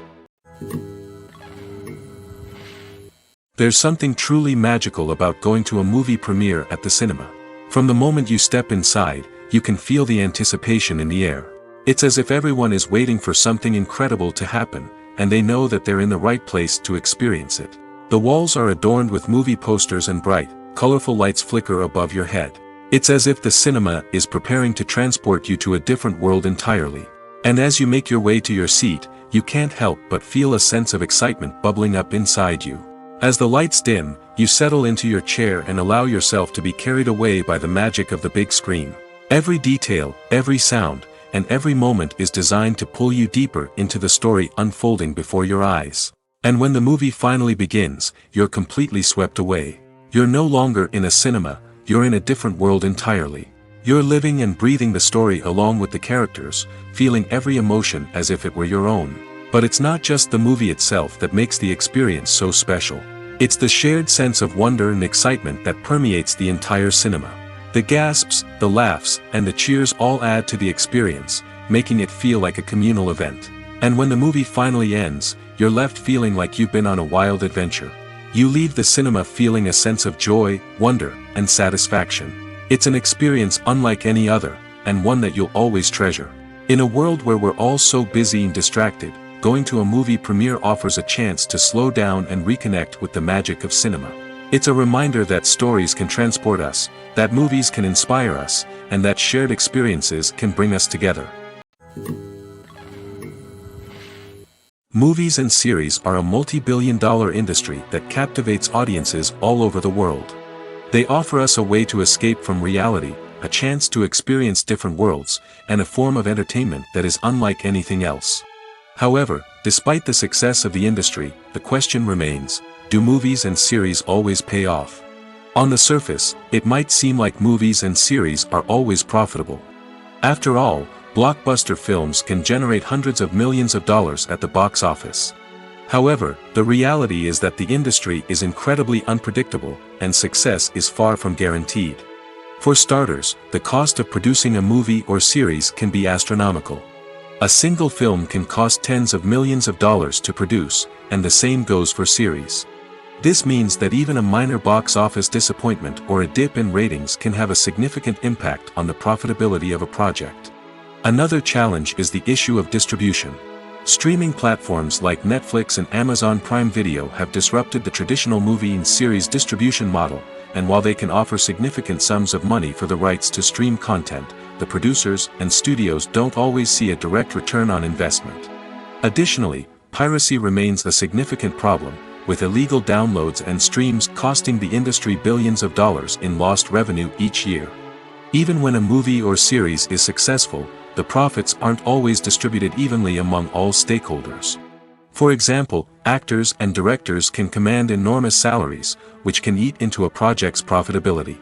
There's something truly magical about going to a movie premiere at the cinema. From the moment you step inside, you can feel the anticipation in the air. It's as if everyone is waiting for something incredible to happen, and they know that they're in the right place to experience it. The walls are adorned with movie posters and bright, colorful lights flicker above your head. It's as if the cinema is preparing to transport you to a different world entirely. And as you make your way to your seat, you can't help but feel a sense of excitement bubbling up inside you. As the lights dim, you settle into your chair and allow yourself to be carried away by the magic of the big screen. Every detail, every sound, and every moment is designed to pull you deeper into the story unfolding before your eyes. And when the movie finally begins, you're completely swept away. You're no longer in a cinema, you're in a different world entirely. You're living and breathing the story along with the characters, feeling every emotion as if it were your own. But it's not just the movie itself that makes the experience so special. It's the shared sense of wonder and excitement that permeates the entire cinema. The gasps, the laughs, and the cheers all add to the experience, making it feel like a communal event. And when the movie finally ends, you're left feeling like you've been on a wild adventure. You leave the cinema feeling a sense of joy, wonder, and satisfaction. It's an experience unlike any other, and one that you'll always treasure. In a world where we're all so busy and distracted, going to a movie premiere offers a chance to slow down and reconnect with the magic of cinema. It's a reminder that stories can transport us, that movies can inspire us, and that shared experiences can bring us together. Movies and series are a multi-billion-dollar industry that captivates audiences all over the world. They offer us a way to escape from reality, a chance to experience different worlds, and a form of entertainment that is unlike anything else. However, despite the success of the industry, the question remains, do movies and series always pay off? On the surface, it might seem like movies and series are always profitable. After all, blockbuster films can generate hundreds of millions of dollars at the box office. However, the reality is that the industry is incredibly unpredictable, and success is far from guaranteed. For starters, the cost of producing a movie or series can be astronomical. A single film can cost tens of millions of dollars to produce, and the same goes for series. This means that even a minor box office disappointment or a dip in ratings can have a significant impact on the profitability of a project. Another challenge is the issue of distribution. Streaming platforms like Netflix and Amazon Prime Video have disrupted the traditional movie and series distribution model, and while they can offer significant sums of money for the rights to stream content, the producers and studios don't always see a direct return on investment. Additionally, piracy remains a significant problem, with illegal downloads and streams costing the industry billions of dollars in lost revenue each year. Even when a movie or series is successful, the profits aren't always distributed evenly among all stakeholders. For example, actors and directors can command enormous salaries, which can eat into a project's profitability.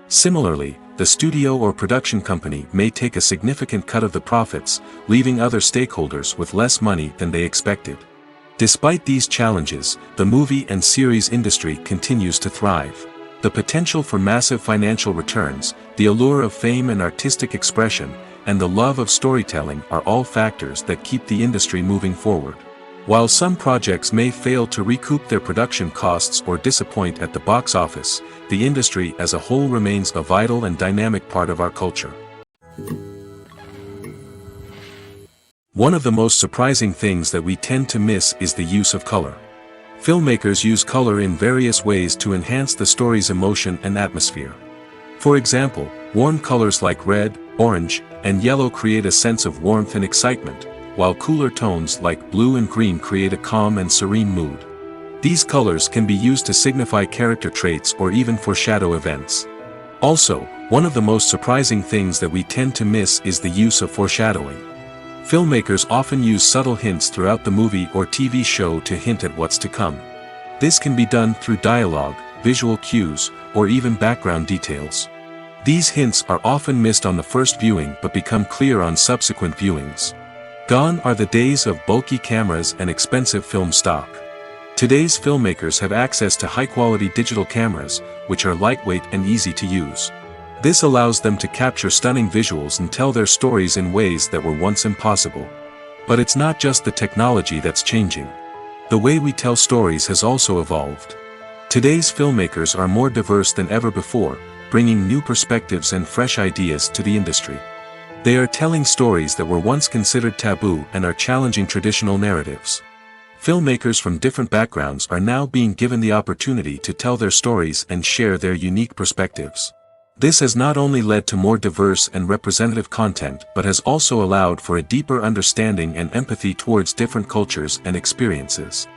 Similarly, the studio or production company may take a significant cut of the profits, leaving other stakeholders with less money than they expected. Despite these challenges, the movie and series industry continues to thrive. The potential for massive financial returns, the allure of fame and artistic expression, and the love of storytelling are all factors that keep the industry moving forward. While some projects may fail to recoup their production costs or disappoint at the box office, the industry as a whole remains a vital and dynamic part of our culture. One of the most surprising things that we tend to miss is the use of color. Filmmakers use color in various ways to enhance the story's emotion and atmosphere. For example, warm colors like red, orange, and yellow create a sense of warmth and excitement, while cooler tones like blue and green create a calm and serene mood. These colors can be used to signify character traits or even foreshadow events. Also, one of the most surprising things that we tend to miss is the use of foreshadowing. Filmmakers often use subtle hints throughout the movie or TV show to hint at what's to come. This can be done through dialogue, visual cues, or even background details. These hints are often missed on the first viewing but become clear on subsequent viewings. Gone are the days of bulky cameras and expensive film stock. Today's filmmakers have access to high-quality digital cameras, which are lightweight and easy to use. This allows them to capture stunning visuals and tell their stories in ways that were once impossible. But it's not just the technology that's changing. The way we tell stories has also evolved. Today's filmmakers are more diverse than ever before, bringing new perspectives and fresh ideas to the industry. They are telling stories that were once considered taboo and are challenging traditional narratives. Filmmakers from different backgrounds are now being given the opportunity to tell their stories and share their unique perspectives. This has not only led to more diverse and representative content but has also allowed for a deeper understanding and empathy towards different cultures and experiences.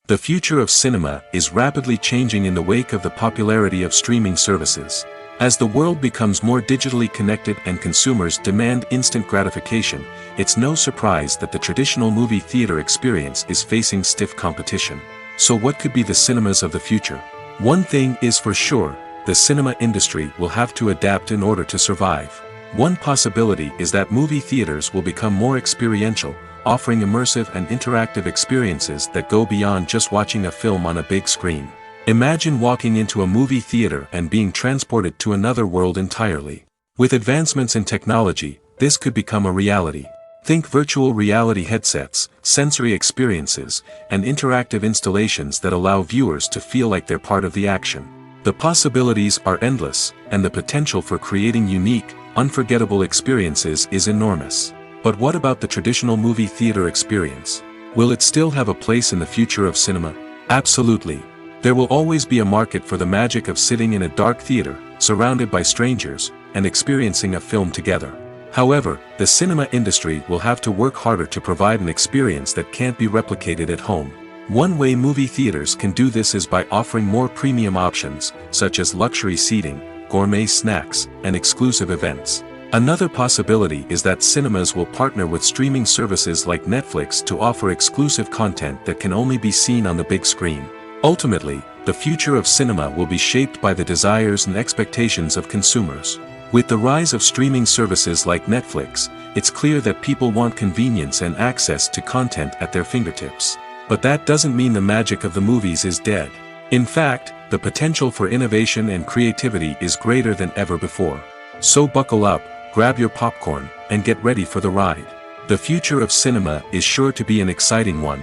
The future of cinema is rapidly changing in the wake of the popularity of streaming services. As the world becomes more digitally connected and consumers demand instant gratification, it's no surprise that the traditional movie theater experience is facing stiff competition. So what could be the cinemas of the future? One thing is for sure, the cinema industry will have to adapt in order to survive. One possibility is that movie theaters will become more experiential, offering immersive and interactive experiences that go beyond just watching a film on a big screen. Imagine walking into a movie theater and being transported to another world entirely. With advancements in technology, this could become a reality. Think virtual reality headsets, sensory experiences, and interactive installations that allow viewers to feel like they're part of the action. The possibilities are endless, and the potential for creating unique, unforgettable experiences is enormous. But what about the traditional movie theater experience? Will it still have a place in the future of cinema? Absolutely. There will always be a market for the magic of sitting in a dark theater, surrounded by strangers, and experiencing a film together. However, the cinema industry will have to work harder to provide an experience that can't be replicated at home. One way movie theaters can do this is by offering more premium options, such as luxury seating, gourmet snacks, and exclusive events. Another possibility is that cinemas will partner with streaming services like Netflix to offer exclusive content that can only be seen on the big screen. Ultimately, the future of cinema will be shaped by the desires and expectations of consumers. With the rise of streaming services like Netflix, it's clear that people want convenience and access to content at their fingertips. But that doesn't mean the magic of the movies is dead. In fact, the potential for innovation and creativity is greater than ever before. So buckle up, grab your popcorn, and get ready for the ride. The future of cinema is sure to be an exciting one.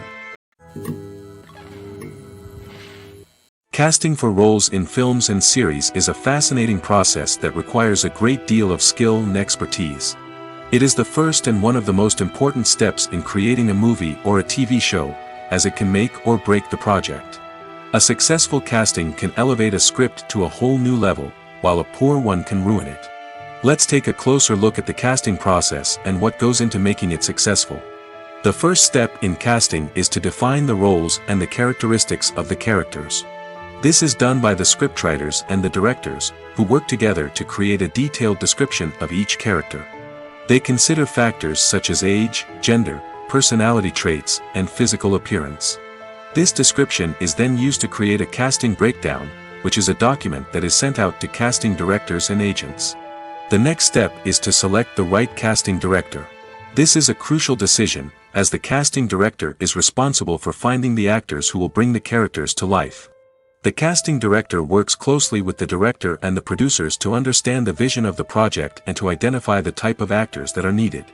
Casting for roles in films and series is a fascinating process that requires a great deal of skill and expertise. It is the first and one of the most important steps in creating a movie or a TV show, as it can make or break the project. A successful casting can elevate a script to a whole new level, while a poor one can ruin it. Let's take a closer look at the casting process and what goes into making it successful. The first step in casting is to define the roles and the characteristics of the characters. This is done by the scriptwriters and the directors, who work together to create a detailed description of each character. They consider factors such as age, gender, personality traits, and physical appearance. This description is then used to create a casting breakdown, which is a document that is sent out to casting directors and agents. The next step is to select the right casting director. This is a crucial decision, as the casting director is responsible for finding the actors who will bring the characters to life. The casting director works closely with the director and the producers to understand the vision of the project and to identify the type of actors that are needed.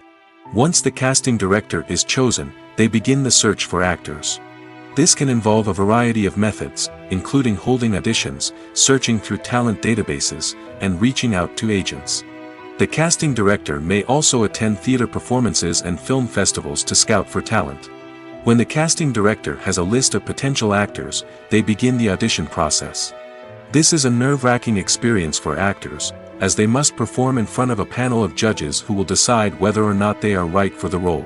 Once the casting director is chosen, they begin the search for actors. This can involve a variety of methods, including holding auditions, searching through talent databases, and reaching out to agents. The casting director may also attend theater performances and film festivals to scout for talent. When the casting director has a list of potential actors, they begin the audition process. This is a nerve-wracking experience for actors, as they must perform in front of a panel of judges who will decide whether or not they are right for the role.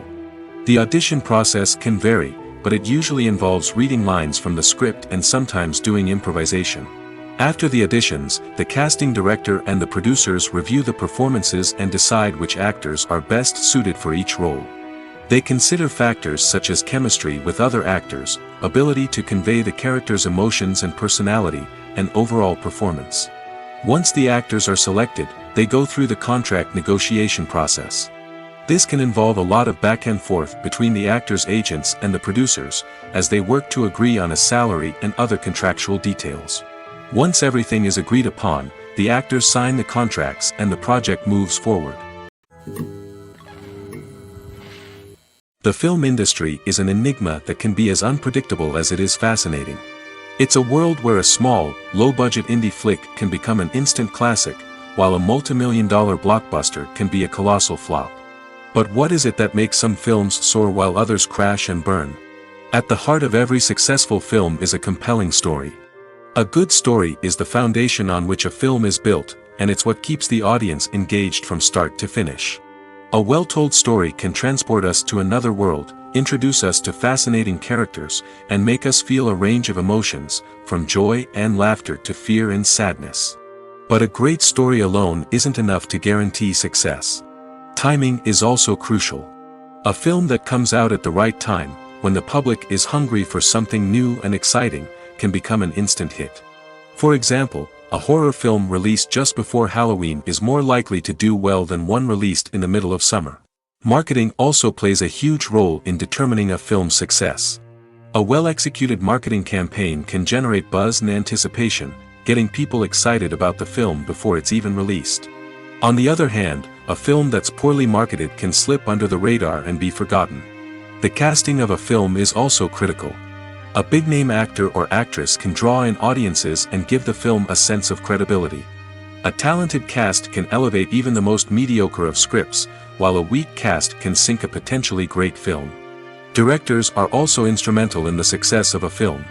The audition process can vary, but it usually involves reading lines from the script and sometimes doing improvisation. After the auditions, the casting director and the producers review the performances and decide which actors are best suited for each role. They consider factors such as chemistry with other actors, ability to convey the character's emotions and personality, and overall performance. Once the actors are selected, they go through the contract negotiation process. This can involve a lot of back and forth between the actors' agents and the producers, as they work to agree on a salary and other contractual details. Once everything is agreed upon, the actors sign the contracts and the project moves forward. The film industry is an enigma that can be as unpredictable as it is fascinating. It's a world where a small, low-budget indie flick can become an instant classic, while a multi-million-dollar blockbuster can be a colossal flop. But what is it that makes some films soar while others crash and burn? At the heart of every successful film is a compelling story. A good story is the foundation on which a film is built, and it's what keeps the audience engaged from start to finish. A well-told story can transport us to another world, introduce us to fascinating characters, and make us feel a range of emotions, from joy and laughter to fear and sadness. But a great story alone isn't enough to guarantee success. Timing is also crucial. A film that comes out at the right time, when the public is hungry for something new and exciting, can become an instant hit. For example, a horror film released just before Halloween is more likely to do well than one released in the middle of summer. Marketing also plays a huge role in determining a film's success. A well-executed marketing campaign can generate buzz and anticipation, getting people excited about the film before it's even released. On the other hand, a film that's poorly marketed can slip under the radar and be forgotten. The casting of a film is also critical. A big-name actor or actress can draw in audiences and give the film a sense of credibility. A talented cast can elevate even the most mediocre of scripts, while a weak cast can sink a potentially great film. Directors are also instrumental in the success of a film.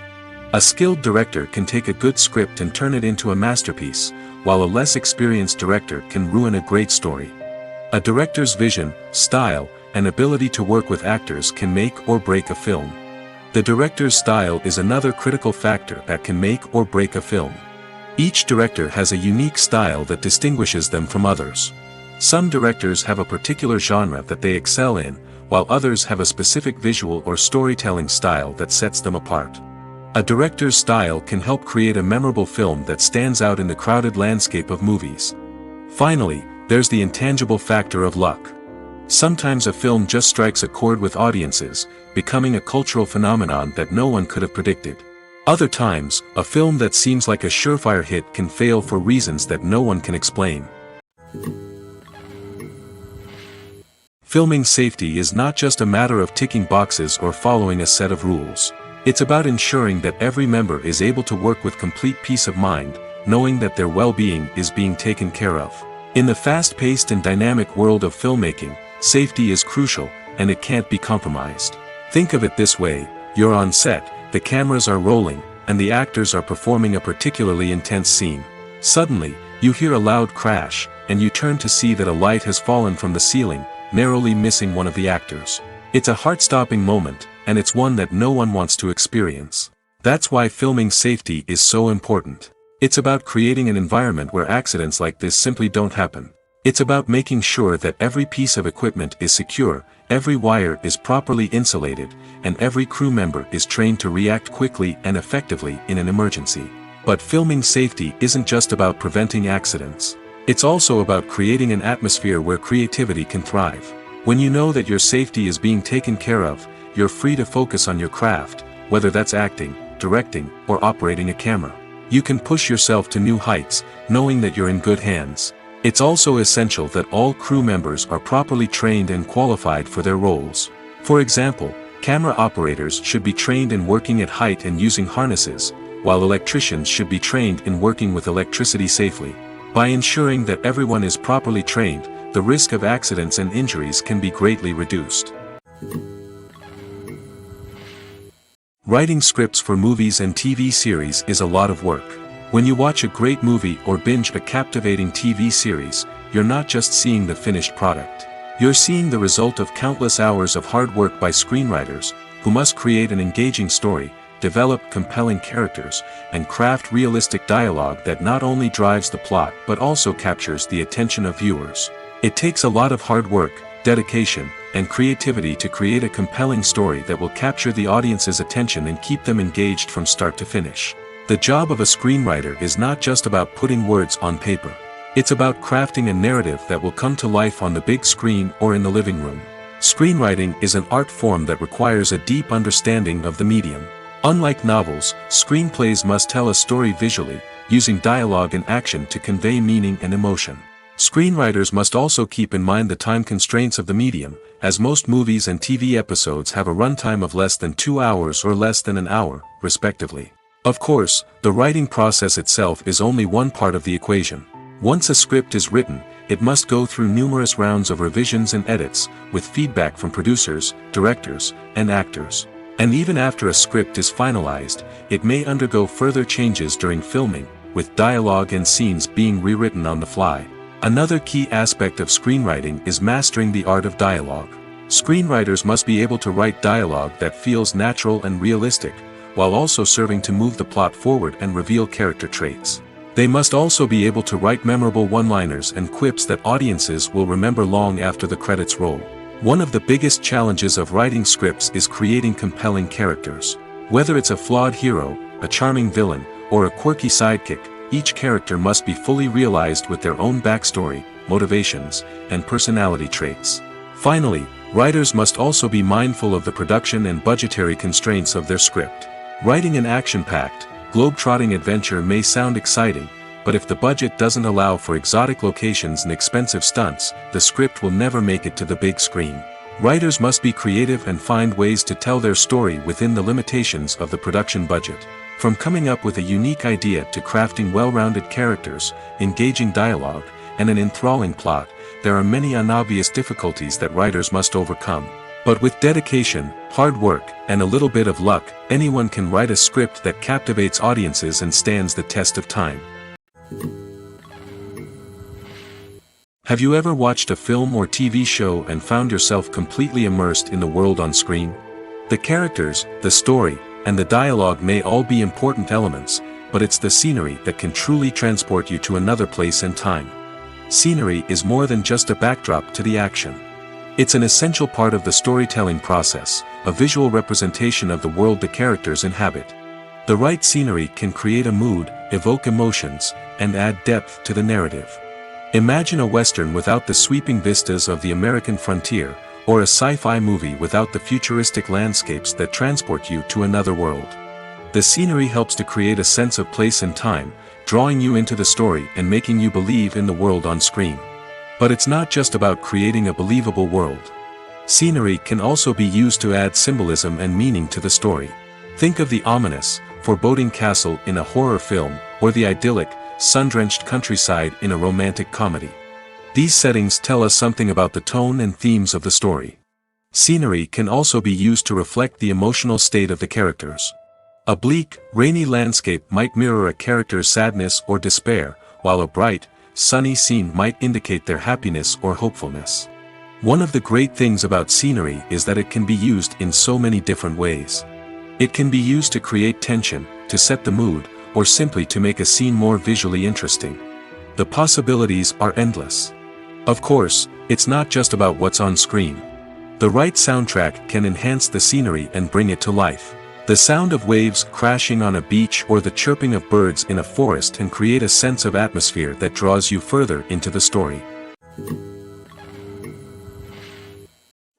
A skilled director can take a good script and turn it into a masterpiece, while a less experienced director can ruin a great story. A director's vision, style, and ability to work with actors can make or break a film. The director's style is another critical factor that can make or break a film. Each director has a unique style that distinguishes them from others. Some directors have a particular genre that they excel in, while others have a specific visual or storytelling style that sets them apart. A director's style can help create a memorable film that stands out in the crowded landscape of movies. Finally, there's the intangible factor of luck. Sometimes a film just strikes a chord with audiences, becoming a cultural phenomenon that no one could have predicted. Other times, a film that seems like a surefire hit can fail for reasons that no one can explain. Filming safety is not just a matter of ticking boxes or following a set of rules. It's about ensuring that every member is able to work with complete peace of mind, knowing that their well-being is being taken care of. In the fast-paced and dynamic world of filmmaking, safety is crucial, and it can't be compromised. Think of it this way: you're on set, the cameras are rolling, and the actors are performing a particularly intense scene. Suddenly, you hear a loud crash, and you turn to see that a light has fallen from the ceiling, narrowly missing one of the actors. It's a heart-stopping moment, and it's one that no one wants to experience. That's why filming safety is so important. It's about creating an environment where accidents like this simply don't happen. It's about making sure that every piece of equipment is secure, every wire is properly insulated, and every crew member is trained to react quickly and effectively in an emergency. But filming safety isn't just about preventing accidents. It's also about creating an atmosphere where creativity can thrive. When you know that your safety is being taken care of, you're free to focus on your craft, whether that's acting, directing, or operating a camera. You can push yourself to new heights, knowing that you're in good hands. It's also essential that all crew members are properly trained and qualified for their roles. For example, camera operators should be trained in working at height and using harnesses, while electricians should be trained in working with electricity safely. By ensuring that everyone is properly trained, the risk of accidents and injuries can be greatly reduced. Writing scripts for movies and TV series is a lot of work. When you watch a great movie or binge a captivating TV series, you're not just seeing the finished product. You're seeing the result of countless hours of hard work by screenwriters, who must create an engaging story, develop compelling characters, and craft realistic dialogue that not only drives the plot but also captures the attention of viewers. It takes a lot of hard work, dedication, and creativity to create a compelling story that will capture the audience's attention and keep them engaged from start to finish. The job of a screenwriter is not just about putting words on paper. It's about crafting a narrative that will come to life on the big screen or in the living room. Screenwriting is an art form that requires a deep understanding of the medium. Unlike novels, screenplays must tell a story visually, using dialogue and action to convey meaning and emotion. Screenwriters must also keep in mind the time constraints of the medium, as most movies and TV episodes have a runtime of less than 2 hours or less than an hour, respectively. Of course, the writing process itself is only one part of the equation. Once a script is written, it must go through numerous rounds of revisions and edits, with feedback from producers, directors, and actors. And even after a script is finalized, it may undergo further changes during filming, with dialogue and scenes being rewritten on the fly. Another key aspect of screenwriting is mastering the art of dialogue. Screenwriters must be able to write dialogue that feels natural and realistic, while also serving to move the plot forward and reveal character traits. They must also be able to write memorable one-liners and quips that audiences will remember long after the credits roll. One of the biggest challenges of writing scripts is creating compelling characters. Whether it's a flawed hero, a charming villain, or a quirky sidekick, each character must be fully realized with their own backstory, motivations, and personality traits. Finally, writers must also be mindful of the production and budgetary constraints of their script. Writing an action-packed, globe-trotting adventure may sound exciting, but if the budget doesn't allow for exotic locations and expensive stunts, the script will never make it to the big screen. Writers must be creative and find ways to tell their story within the limitations of the production budget. From coming up with a unique idea to crafting well-rounded characters, engaging dialogue, and an enthralling plot, there are many unobvious difficulties that writers must overcome. But with dedication, hard work, and a little bit of luck, anyone can write a script that captivates audiences and stands the test of time. Have you ever watched a film or TV show and found yourself completely immersed in the world on screen? The characters, the story, and the dialogue may all be important elements, but it's the scenery that can truly transport you to another place and time. Scenery is more than just a backdrop to the action. It's an essential part of the storytelling process, a visual representation of the world the characters inhabit. The right scenery can create a mood, evoke emotions, and add depth to the narrative. Imagine a Western without the sweeping vistas of the American frontier, or a sci-fi movie without the futuristic landscapes that transport you to another world. The scenery helps to create a sense of place and time, drawing you into the story and making you believe in the world on screen. But it's not just about creating a believable world. Scenery can also be used to add symbolism and meaning to the story. Think of the ominous, foreboding castle in a horror film, or the idyllic, sun-drenched countryside in a romantic comedy. These settings tell us something about the tone and themes of the story. Scenery can also be used to reflect the emotional state of the characters. A bleak, rainy landscape might mirror a character's sadness or despair, while a bright, sunny scene might indicate their happiness or hopefulness. One of the great things about scenery is that it can be used in so many different ways. It can be used to create tension, to set the mood, or simply to make a scene more visually interesting. The possibilities are endless. Of course, it's not just about what's on screen. The right soundtrack can enhance the scenery and bring it to life. The sound of waves crashing on a beach or the chirping of birds in a forest can create a sense of atmosphere that draws you further into the story.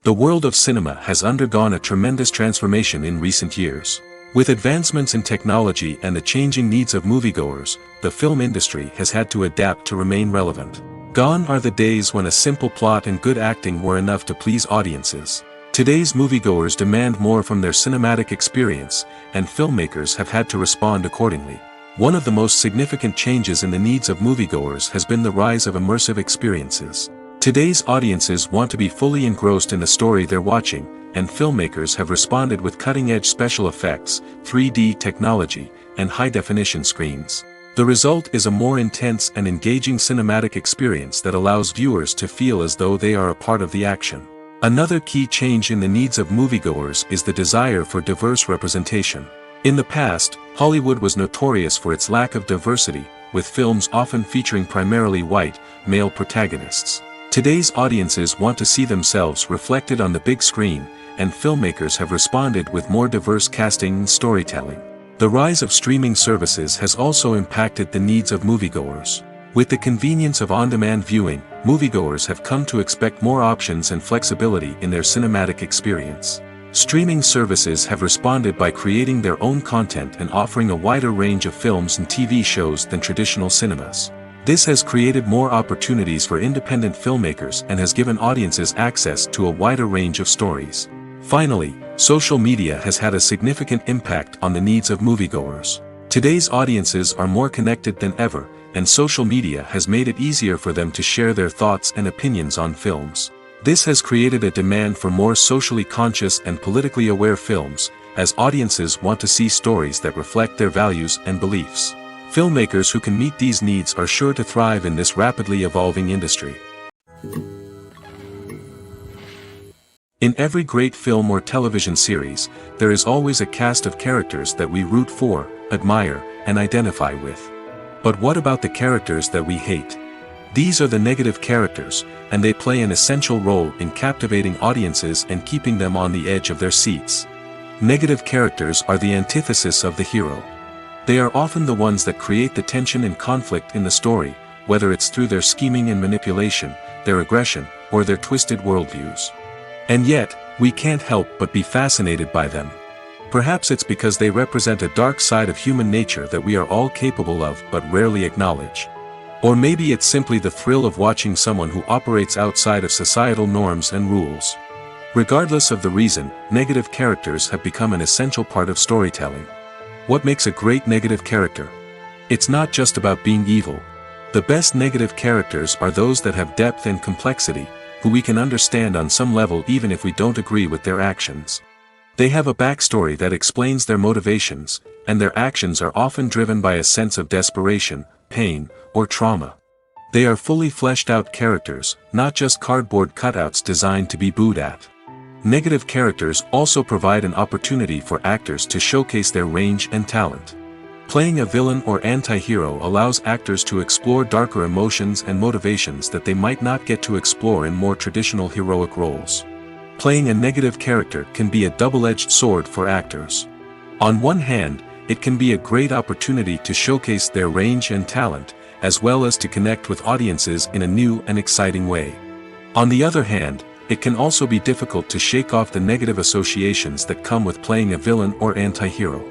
The world of cinema has undergone a tremendous transformation in recent years. With advancements in technology and the changing needs of moviegoers, the film industry has had to adapt to remain relevant. Gone are the days when a simple plot and good acting were enough to please audiences. Today's moviegoers demand more from their cinematic experience, and filmmakers have had to respond accordingly. One of the most significant changes in the needs of moviegoers has been the rise of immersive experiences. Today's audiences want to be fully engrossed in the story they're watching, and filmmakers have responded with cutting-edge special effects, 3D technology, and high-definition screens. The result is a more intense and engaging cinematic experience that allows viewers to feel as though they are a part of the action. Another key change in the needs of moviegoers is the desire for diverse representation. In the past, Hollywood was notorious for its lack of diversity, with films often featuring primarily white, male protagonists. Today's audiences want to see themselves reflected on the big screen, and filmmakers have responded with more diverse casting and storytelling. The rise of streaming services has also impacted the needs of moviegoers. With the convenience of on-demand viewing, moviegoers have come to expect more options and flexibility in their cinematic experience. Streaming services have responded by creating their own content and offering a wider range of films and TV shows than traditional cinemas. This has created more opportunities for independent filmmakers and has given audiences access to a wider range of stories. Finally, social media has had a significant impact on the needs of moviegoers. Today's audiences are more connected than ever, and social media has made it easier for them to share their thoughts and opinions on films. This has created a demand for more socially conscious and politically aware films, as audiences want to see stories that reflect their values and beliefs. Filmmakers who can meet these needs are sure to thrive in this rapidly evolving industry. In every great film or television series, there is always a cast of characters that we root for, admire, and identify with. But what about the characters that we hate? These are the negative characters, and they play an essential role in captivating audiences and keeping them on the edge of their seats. Negative characters are the antithesis of the hero. They are often the ones that create the tension and conflict in the story, whether it's through their scheming and manipulation, their aggression, or their twisted worldviews. And yet, we can't help but be fascinated by them. Perhaps it's because they represent a dark side of human nature that we are all capable of but rarely acknowledge. Or maybe it's simply the thrill of watching someone who operates outside of societal norms and rules. Regardless of the reason, negative characters have become an essential part of storytelling. What makes a great negative character? It's not just about being evil. The best negative characters are those that have depth and complexity, who we can understand on some level even if we don't agree with their actions. They have a backstory that explains their motivations, and their actions are often driven by a sense of desperation, pain, or trauma. They are fully fleshed out characters, not just cardboard cutouts designed to be booed at. Negative characters also provide an opportunity for actors to showcase their range and talent. Playing a villain or anti-hero allows actors to explore darker emotions and motivations that they might not get to explore in more traditional heroic roles. Playing a negative character can be a double-edged sword for actors. On one hand, it can be a great opportunity to showcase their range and talent, as well as to connect with audiences in a new and exciting way. On the other hand, it can also be difficult to shake off the negative associations that come with playing a villain or anti-hero.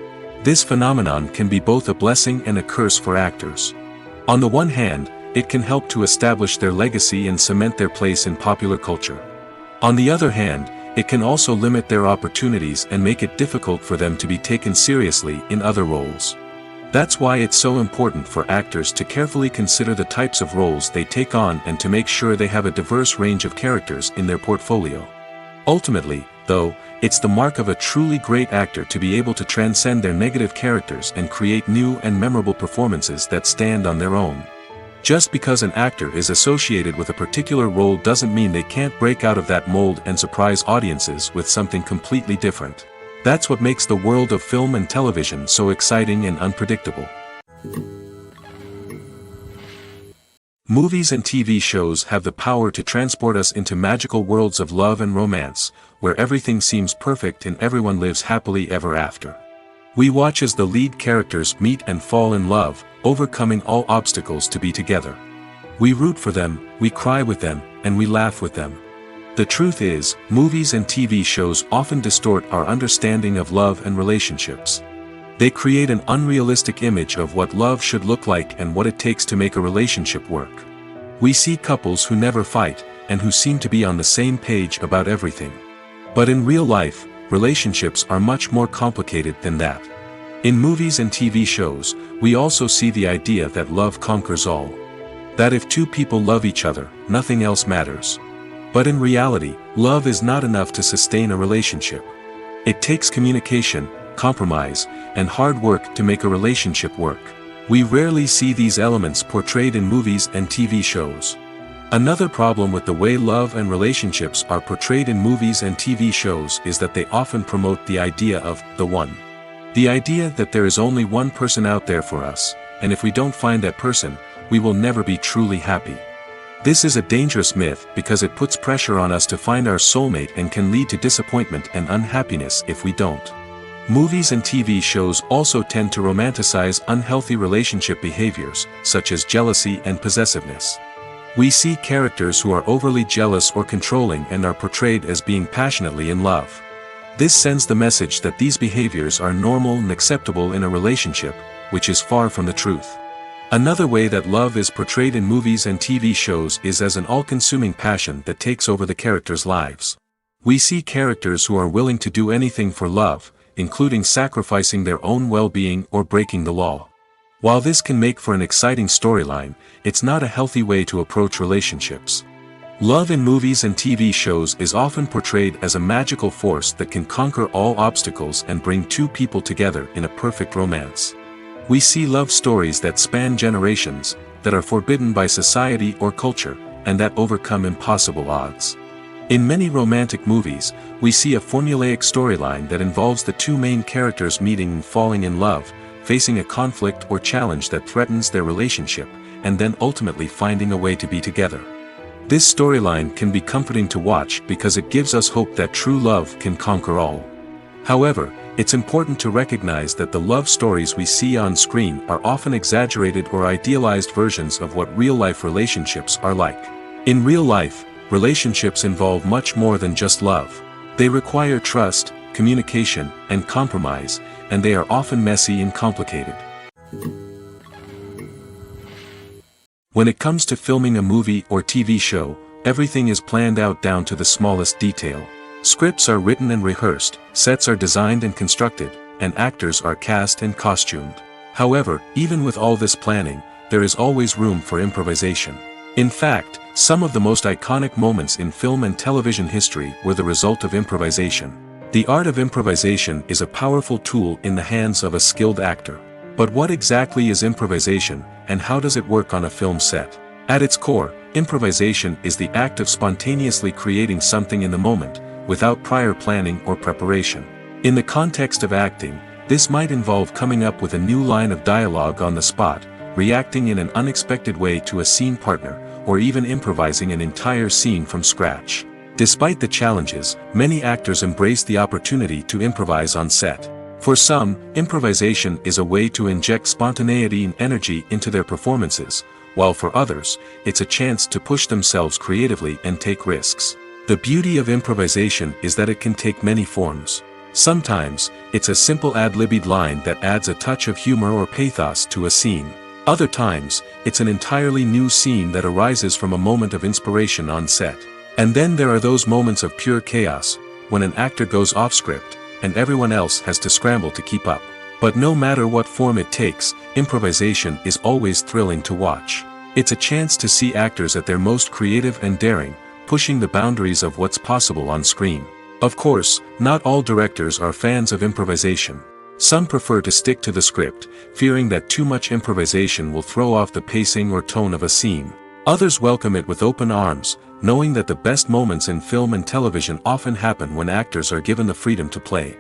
This phenomenon can be both a blessing and a curse for actors. On the one hand, it can help to establish their legacy and cement their place in popular culture. On the other hand, it can also limit their opportunities and make it difficult for them to be taken seriously in other roles. That's why it's so important for actors to carefully consider the types of roles they take on and to make sure they have a diverse range of characters in their portfolio. Ultimately, though, it's the mark of a truly great actor to be able to transcend their negative characters and create new and memorable performances that stand on their own. Just because an actor is associated with a particular role doesn't mean they can't break out of that mold and surprise audiences with something completely different. That's what makes the world of film and television so exciting and unpredictable. Movies and TV shows have the power to transport us into magical worlds of love and romance, where everything seems perfect and everyone lives happily ever after. We watch as the lead characters meet and fall in love, overcoming all obstacles to be together. We root for them, we cry with them, and we laugh with them. The truth is, movies and TV shows often distort our understanding of love and relationships. They create an unrealistic image of what love should look like and what it takes to make a relationship work. We see couples who never fight, and who seem to be on the same page about everything. But in real life, relationships are much more complicated than that. In movies and TV shows, we also see the idea that love conquers all. That if two people love each other, nothing else matters. But in reality, love is not enough to sustain a relationship. It takes communication, compromise, and hard work to make a relationship work. We rarely see these elements portrayed in movies and TV shows. Another problem with the way love and relationships are portrayed in movies and TV shows is that they often promote the idea of the one. The idea that there is only one person out there for us, and if we don't find that person, we will never be truly happy. This is a dangerous myth because it puts pressure on us to find our soulmate and can lead to disappointment and unhappiness if we don't. Movies and TV shows also tend to romanticize unhealthy relationship behaviors, such as jealousy and possessiveness. We see characters who are overly jealous or controlling and are portrayed as being passionately in love. This sends the message that these behaviors are normal and acceptable in a relationship, which is far from the truth. Another way that love is portrayed in movies and TV shows is as an all-consuming passion that takes over the characters' lives. We see characters who are willing to do anything for love, including sacrificing their own well-being or breaking the law. While this can make for an exciting storyline, it's not a healthy way to approach relationships. Love in movies and TV shows is often portrayed as a magical force that can conquer all obstacles and bring two people together in a perfect romance. We see love stories that span generations, that are forbidden by society or culture, and that overcome impossible odds. In many romantic movies, we see a formulaic storyline that involves the two main characters meeting and falling in love, facing a conflict or challenge that threatens their relationship, and then ultimately finding a way to be together. This storyline can be comforting to watch because it gives us hope that true love can conquer all. However, it's important to recognize that the love stories we see on screen are often exaggerated or idealized versions of what real-life relationships are like. In real life, relationships involve much more than just love. They require trust, communication, and compromise, and they are often messy and complicated. When it comes to filming a movie or TV show, everything is planned out down to the smallest detail. Scripts are written and rehearsed, sets are designed and constructed, and actors are cast and costumed. However, even with all this planning, there is always room for improvisation. In fact, some of the most iconic moments in film and television history were the result of improvisation. The art of improvisation is a powerful tool in the hands of a skilled actor. But what exactly is improvisation, and how does it work on a film set? At its core, improvisation is the act of spontaneously creating something in the moment, without prior planning or preparation. In the context of acting, this might involve coming up with a new line of dialogue on the spot, reacting in an unexpected way to a scene partner, or even improvising an entire scene from scratch. Despite the challenges, many actors embrace the opportunity to improvise on set. For some, improvisation is a way to inject spontaneity and energy into their performances, while for others, it's a chance to push themselves creatively and take risks. The beauty of improvisation is that it can take many forms. Sometimes, it's a simple ad-libbed line that adds a touch of humor or pathos to a scene. Other times, it's an entirely new scene that arises from a moment of inspiration on set. And then there are those moments of pure chaos, when an actor goes off script, and everyone else has to scramble to keep up. But no matter what form it takes, improvisation is always thrilling to watch. It's a chance to see actors at their most creative and daring, pushing the boundaries of what's possible on screen. Of course, not all directors are fans of improvisation. Some prefer to stick to the script, fearing that too much improvisation will throw off the pacing or tone of a scene. Others welcome it with open arms, knowing that the best moments in film and television often happen when actors are given the freedom to play.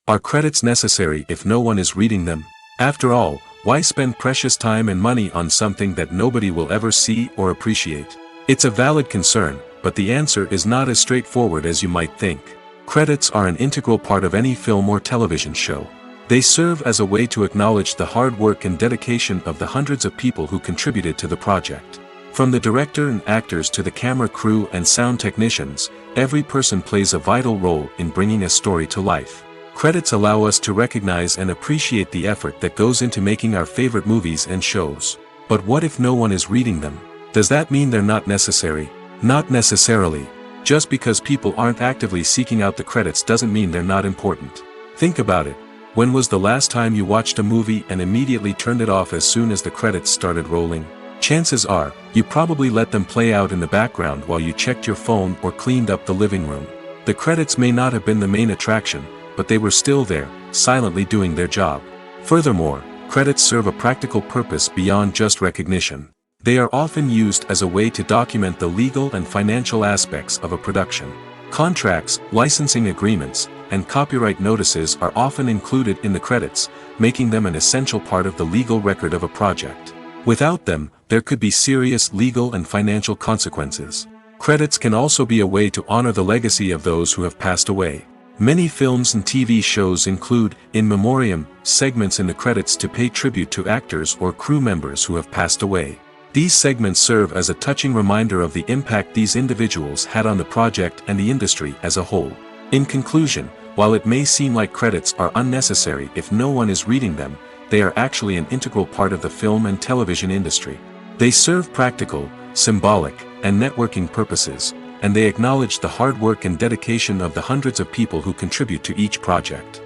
Are credits necessary if no one is reading them? After all, why spend precious time and money on something that nobody will ever see or appreciate? It's a valid concern, but the answer is not as straightforward as you might think. Credits are an integral part of any film or television show. They serve as a way to acknowledge the hard work and dedication of the hundreds of people who contributed to the project. From the director and actors to the camera crew and sound technicians, every person plays a vital role in bringing a story to life. Credits allow us to recognize and appreciate the effort that goes into making our favorite movies and shows. But what if no one is reading them? Does that mean they're not necessary? Not necessarily. Just because people aren't actively seeking out the credits doesn't mean they're not important. Think about it. When was the last time you watched a movie and immediately turned it off as soon as the credits started rolling? Chances are, you probably let them play out in the background while you checked your phone or cleaned up the living room. The credits may not have been the main attraction, but they were still there, silently doing their job. Furthermore, credits serve a practical purpose beyond just recognition. They are often used as a way to document the legal and financial aspects of a production. Contracts, licensing agreements, and copyright notices are often included in the credits, making them an essential part of the legal record of a project. Without them, there could be serious legal and financial consequences. Credits can also be a way to honor the legacy of those who have passed away. Many films and TV shows include, in memoriam, segments in the credits to pay tribute to actors or crew members who have passed away. These segments serve as a touching reminder of the impact these individuals had on the project and the industry as a whole. In conclusion, while it may seem like credits are unnecessary if no one is reading them, they are actually an integral part of the film and television industry. They serve practical, symbolic, and networking purposes, and they acknowledge the hard work and dedication of the hundreds of people who contribute to each project.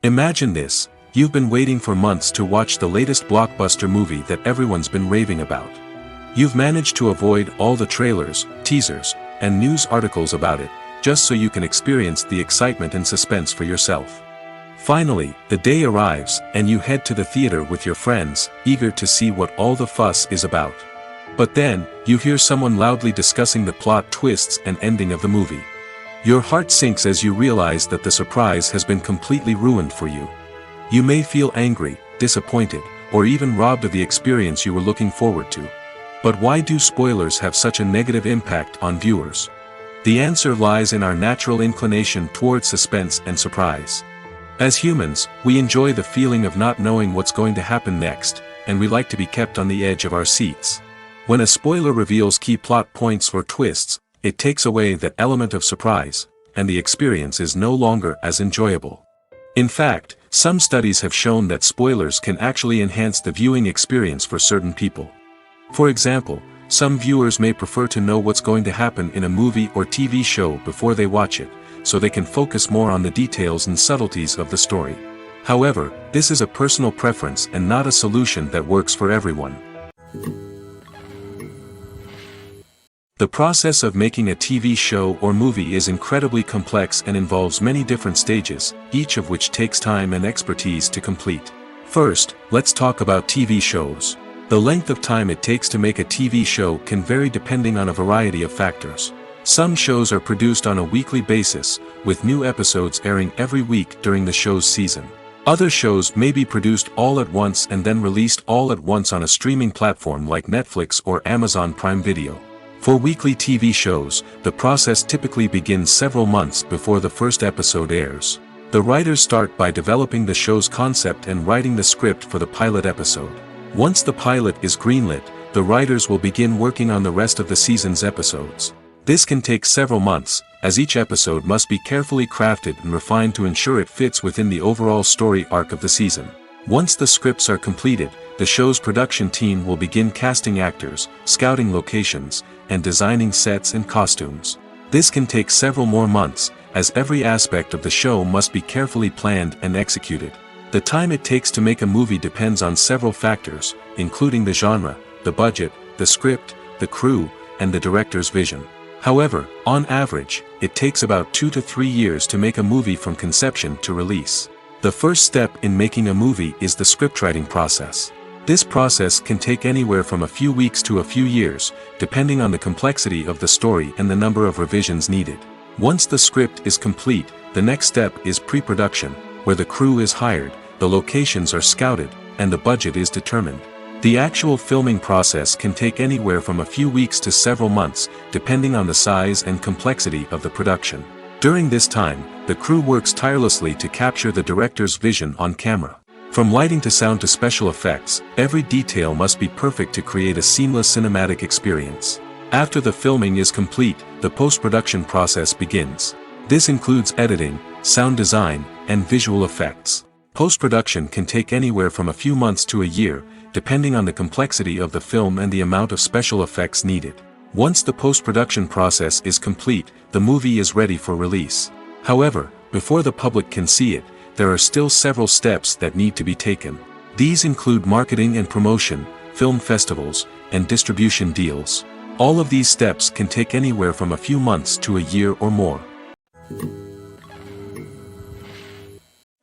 Imagine this. You've been waiting for months to watch the latest blockbuster movie that everyone's been raving about. You've managed to avoid all the trailers, teasers, and news articles about it, just so you can experience the excitement and suspense for yourself. Finally, the day arrives, and you head to the theater with your friends, eager to see what all the fuss is about. But then, you hear someone loudly discussing the plot twists and ending of the movie. Your heart sinks as you realize that the surprise has been completely ruined for you. You may feel angry, disappointed, or even robbed of the experience you were looking forward to. But why do spoilers have such a negative impact on viewers? The answer lies in our natural inclination towards suspense and surprise. As humans, we enjoy the feeling of not knowing what's going to happen next, and we like to be kept on the edge of our seats. When a spoiler reveals key plot points or twists, it takes away that element of surprise, and the experience is no longer as enjoyable. In fact, some studies have shown that spoilers can actually enhance the viewing experience for certain people. For example, some viewers may prefer to know what's going to happen in a movie or TV show before they watch it, so they can focus more on the details and subtleties of the story. However, this is a personal preference and not a solution that works for everyone. The process of making a TV show or movie is incredibly complex and involves many different stages, each of which takes time and expertise to complete. First, let's talk about TV shows. The length of time it takes to make a TV show can vary depending on a variety of factors. Some shows are produced on a weekly basis, with new episodes airing every week during the show's season. Other shows may be produced all at once and then released all at once on a streaming platform like Netflix or Amazon Prime Video. For weekly TV shows, the process typically begins several months before the first episode airs. The writers start by developing the show's concept and writing the script for the pilot episode. Once the pilot is greenlit, the writers will begin working on the rest of the season's episodes. This can take several months, as each episode must be carefully crafted and refined to ensure it fits within the overall story arc of the season. Once the scripts are completed, the show's production team will begin casting actors, scouting locations, and designing sets and costumes. This can take several more months, as every aspect of the show must be carefully planned and executed. The time it takes to make a movie depends on several factors, including the genre, the budget, the script, the crew, and the director's vision. However, on average, it takes about 2 to 3 years to make a movie from conception to release. The first step in making a movie is the scriptwriting process. This process can take anywhere from a few weeks to a few years, depending on the complexity of the story and the number of revisions needed. Once the script is complete, the next step is pre-production, where the crew is hired, the locations are scouted, and the budget is determined. The actual filming process can take anywhere from a few weeks to several months, depending on the size and complexity of the production. During this time, the crew works tirelessly to capture the director's vision on camera. From lighting to sound to special effects, every detail must be perfect to create a seamless cinematic experience. After the filming is complete, the post-production process begins. This includes editing, sound design, and visual effects. Post-production can take anywhere from a few months to a year, depending on the complexity of the film and the amount of special effects needed. Once the post-production process is complete, the movie is ready for release. However, before the public can see it, there are still several steps that need to be taken. These include marketing and promotion, film festivals, and distribution deals. All of these steps can take anywhere from a few months to a year or more.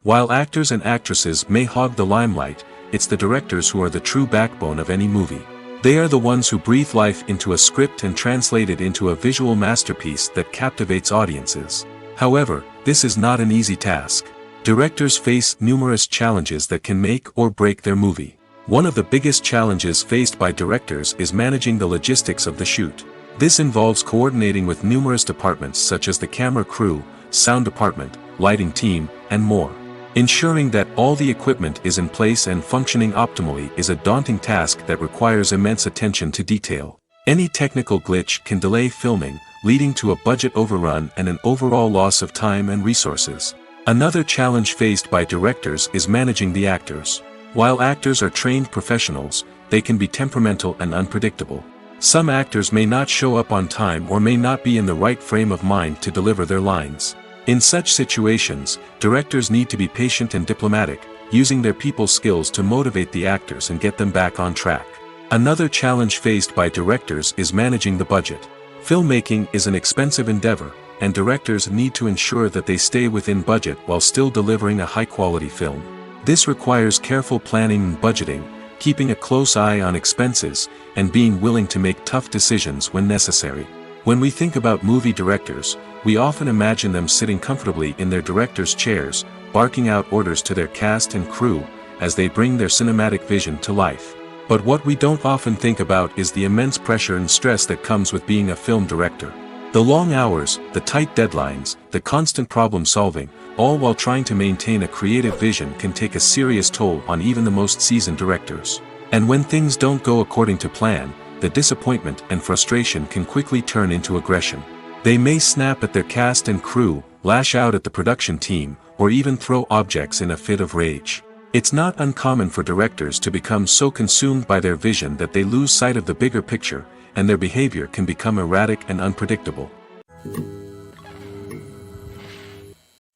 While actors and actresses may hog the limelight, it's the directors who are the true backbone of any movie. They are the ones who breathe life into a script and translate it into a visual masterpiece that captivates audiences. However, this is not an easy task. Directors face numerous challenges that can make or break their movie. One of the biggest challenges faced by directors is managing the logistics of the shoot. This involves coordinating with numerous departments such as the camera crew, sound department, lighting team, and more. Ensuring that all the equipment is in place and functioning optimally is a daunting task that requires immense attention to detail. Any technical glitch can delay filming, leading to a budget overrun and an overall loss of time and resources. Another challenge faced by directors is managing the actors. While actors are trained professionals, they can be temperamental and unpredictable. Some actors may not show up on time or may not be in the right frame of mind to deliver their lines. In such situations, directors need to be patient and diplomatic, using their people skills to motivate the actors and get them back on track. Another challenge faced by directors is managing the budget. Filmmaking is an expensive endeavor, and directors need to ensure that they stay within budget while still delivering a high-quality film. This requires careful planning and budgeting, keeping a close eye on expenses, and being willing to make tough decisions when necessary. When we think about movie directors, we often imagine them sitting comfortably in their director's chairs, barking out orders to their cast and crew, as they bring their cinematic vision to life. But what we don't often think about is the immense pressure and stress that comes with being a film director. The long hours, the tight deadlines, the constant problem solving, all while trying to maintain a creative vision can take a serious toll on even the most seasoned directors. And when things don't go according to plan, the disappointment and frustration can quickly turn into aggression. They may snap at their cast and crew, lash out at the production team, or even throw objects in a fit of rage. It's not uncommon for directors to become so consumed by their vision that they lose sight of the bigger picture, and their behavior can become erratic and unpredictable.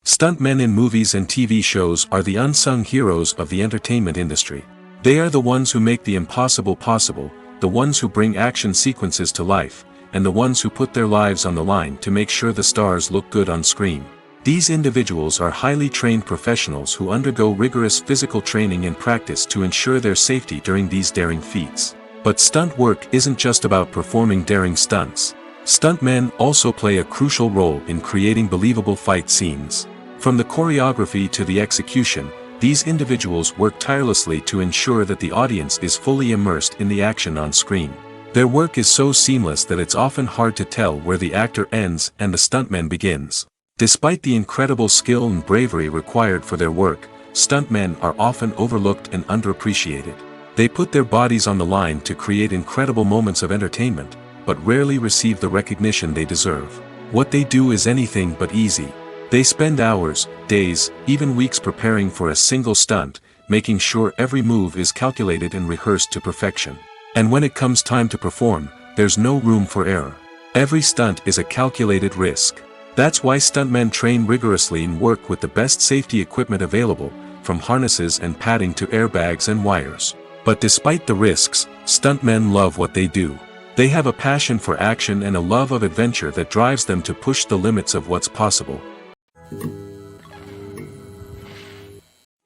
Stuntmen in movies and TV shows are the unsung heroes of the entertainment industry. They are the ones who make the impossible possible, the ones who bring action sequences to life, and the ones who put their lives on the line to make sure the stars look good on screen. These individuals are highly trained professionals who undergo rigorous physical training and practice to ensure their safety during these daring feats. But stunt work isn't just about performing daring stunts. Stuntmen also play a crucial role in creating believable fight scenes. From the choreography to the execution, these individuals work tirelessly to ensure that the audience is fully immersed in the action on screen. Their work is so seamless that it's often hard to tell where the actor ends and the stuntman begins. Despite the incredible skill and bravery required for their work, stuntmen are often overlooked and underappreciated. They put their bodies on the line to create incredible moments of entertainment, but rarely receive the recognition they deserve. What they do is anything but easy. They spend hours, days, even weeks preparing for a single stunt, making sure every move is calculated and rehearsed to perfection. And when it comes time to perform, there's no room for error. Every stunt is a calculated risk. That's why stuntmen train rigorously and work with the best safety equipment available, from harnesses and padding to airbags and wires. But despite the risks, stuntmen love what they do. They have a passion for action and a love of adventure that drives them to push the limits of what's possible.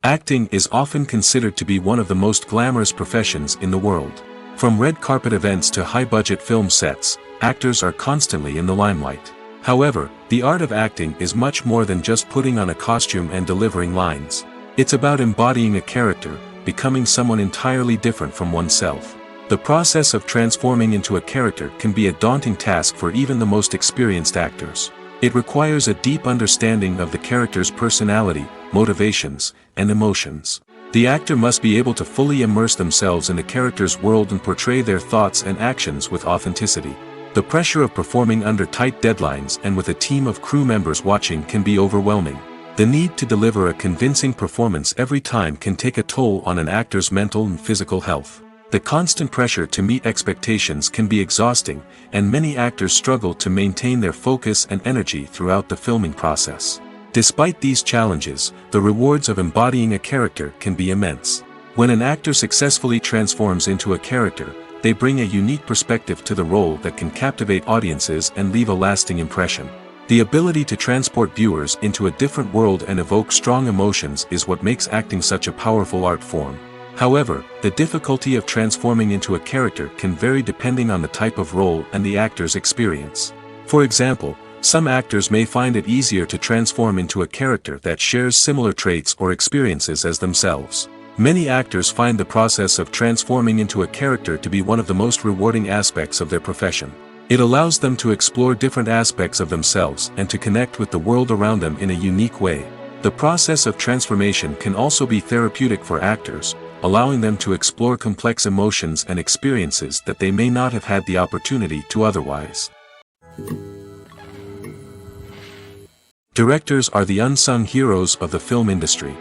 Acting is often considered to be one of the most glamorous professions in the world. From red carpet events to high-budget film sets, actors are constantly in the limelight. However, the art of acting is much more than just putting on a costume and delivering lines. It's about embodying a character, becoming someone entirely different from oneself. The process of transforming into a character can be a daunting task for even the most experienced actors. It requires a deep understanding of the character's personality, motivations, and emotions. The actor must be able to fully immerse themselves in the character's world and portray their thoughts and actions with authenticity. The pressure of performing under tight deadlines and with a team of crew members watching can be overwhelming. The need to deliver a convincing performance every time can take a toll on an actor's mental and physical health. The constant pressure to meet expectations can be exhausting, and many actors struggle to maintain their focus and energy throughout the filming process. Despite these challenges, the rewards of embodying a character can be immense. When an actor successfully transforms into a character, they bring a unique perspective to the role that can captivate audiences and leave a lasting impression. The ability to transport viewers into a different world and evoke strong emotions is what makes acting such a powerful art form. However, the difficulty of transforming into a character can vary depending on the type of role and the actor's experience. For example, some actors may find it easier to transform into a character that shares similar traits or experiences as themselves. Many actors find the process of transforming into a character to be one of the most rewarding aspects of their profession. It allows them to explore different aspects of themselves and to connect with the world around them in a unique way. The process of transformation can also be therapeutic for actors, allowing them to explore complex emotions and experiences that they may not have had the opportunity to otherwise. Directors are the unsung heroes of the film industry.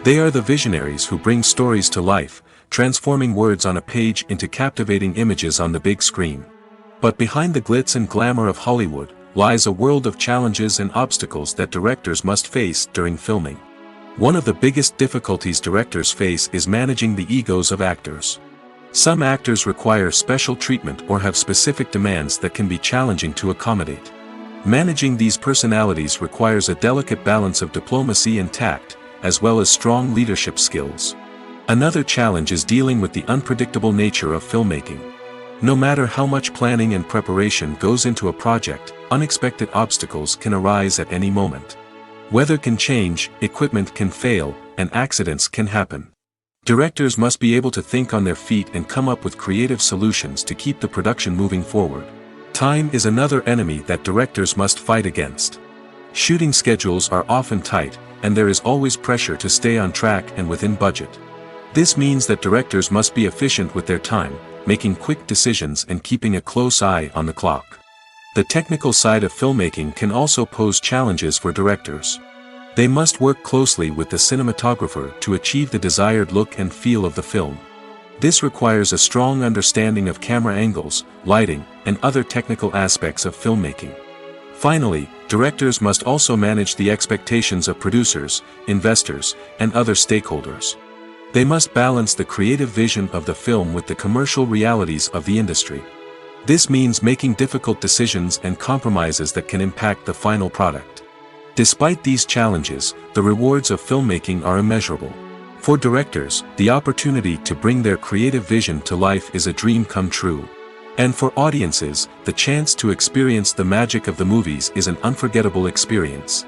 They are the visionaries who bring stories to life, transforming words on a page into captivating images on the big screen. But behind the glitz and glamour of Hollywood lies a world of challenges and obstacles that directors must face during filming. One of the biggest difficulties directors face is managing the egos of actors. Some actors require special treatment or have specific demands that can be challenging to accommodate. Managing these personalities requires a delicate balance of diplomacy and tact, as well as strong leadership skills. Another challenge is dealing with the unpredictable nature of filmmaking. No matter how much planning and preparation goes into a project, unexpected obstacles can arise at any moment. Weather can change, equipment can fail, and accidents can happen. Directors must be able to think on their feet and come up with creative solutions to keep the production moving forward. Time is another enemy that directors must fight against. Shooting schedules are often tight, and there is always pressure to stay on track and within budget. This means that directors must be efficient with their time, making quick decisions and keeping a close eye on the clock. The technical side of filmmaking can also pose challenges for directors. They must work closely with the cinematographer to achieve the desired look and feel of the film. This requires a strong understanding of camera angles, lighting, and other technical aspects of filmmaking. Finally, directors must also manage the expectations of producers, investors, and other stakeholders. They must balance the creative vision of the film with the commercial realities of the industry. This means making difficult decisions and compromises that can impact the final product. Despite these challenges, the rewards of filmmaking are immeasurable. For directors, the opportunity to bring their creative vision to life is a dream come true. And for audiences, the chance to experience the magic of the movies is an unforgettable experience.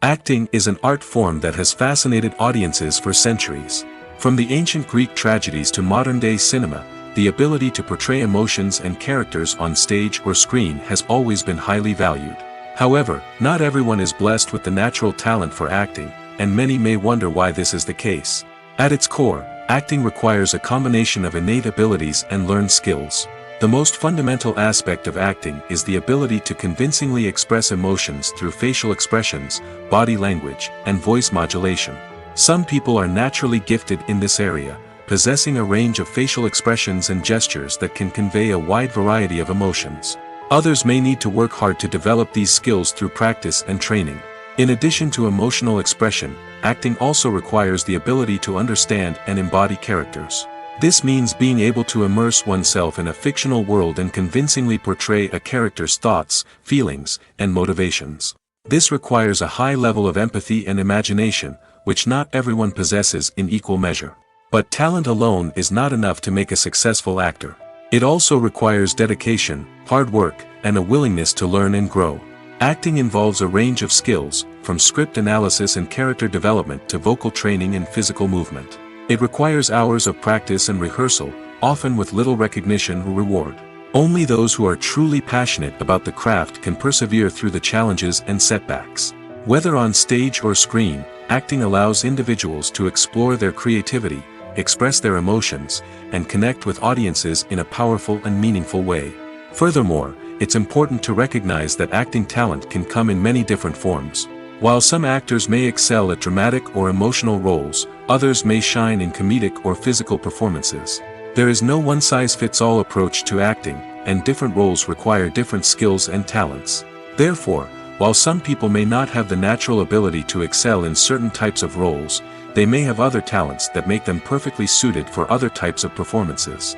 Acting is an art form that has fascinated audiences for centuries. From the ancient Greek tragedies to modern-day cinema, the ability to portray emotions and characters on stage or screen has always been highly valued. However, not everyone is blessed with the natural talent for acting, and many may wonder why this is the case. At its core, acting requires a combination of innate abilities and learned skills. The most fundamental aspect of acting is the ability to convincingly express emotions through facial expressions, body language, and voice modulation. Some people are naturally gifted in this area, possessing a range of facial expressions and gestures that can convey a wide variety of emotions. Others may need to work hard to develop these skills through practice and training. In addition to emotional expression, acting also requires the ability to understand and embody characters. This means being able to immerse oneself in a fictional world and convincingly portray a character's thoughts, feelings, and motivations. This requires a high level of empathy and imagination, which not everyone possesses in equal measure. But talent alone is not enough to make a successful actor. It also requires dedication, hard work, and a willingness to learn and grow. Acting involves a range of skills, from script analysis and character development to vocal training and physical movement. It requires hours of practice and rehearsal, often with little recognition or reward. Only those who are truly passionate about the craft can persevere through the challenges and setbacks. Whether on stage or screen, acting allows individuals to explore their creativity, express their emotions, and connect with audiences in a powerful and meaningful way. Furthermore, it's important to recognize that acting talent can come in many different forms. While some actors may excel at dramatic or emotional roles, others may shine in comedic or physical performances. There is no one-size-fits-all approach to acting, and different roles require different skills and talents. Therefore, while some people may not have the natural ability to excel in certain types of roles, they may have other talents that make them perfectly suited for other types of performances.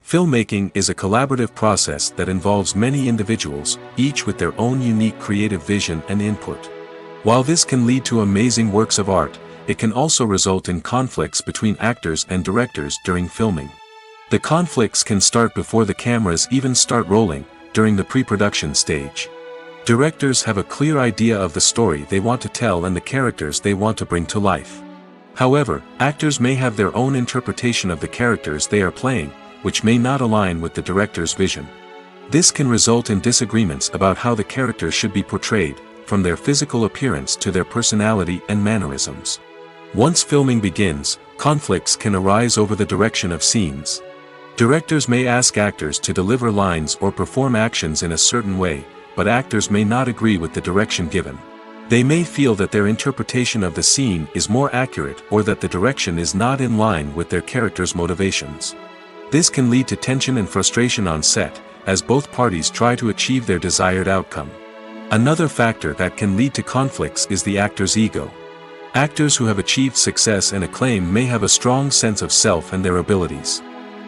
Filmmaking is a collaborative process that involves many individuals, each with their own unique creative vision and input. While this can lead to amazing works of art, it can also result in conflicts between actors and directors during filming. The conflicts can start before the cameras even start rolling, during the pre-production stage. Directors have a clear idea of the story they want to tell and the characters they want to bring to life. However, actors may have their own interpretation of the characters they are playing, which may not align with the director's vision. This can result in disagreements about how the characters should be portrayed, from their physical appearance to their personality and mannerisms. Once filming begins, conflicts can arise over the direction of scenes. Directors may ask actors to deliver lines or perform actions in a certain way, but actors may not agree with the direction given. They may feel that their interpretation of the scene is more accurate or that the direction is not in line with their character's motivations. This can lead to tension and frustration on set, as both parties try to achieve their desired outcome. Another factor that can lead to conflicts is the actor's ego. Actors who have achieved success and acclaim may have a strong sense of self and their abilities.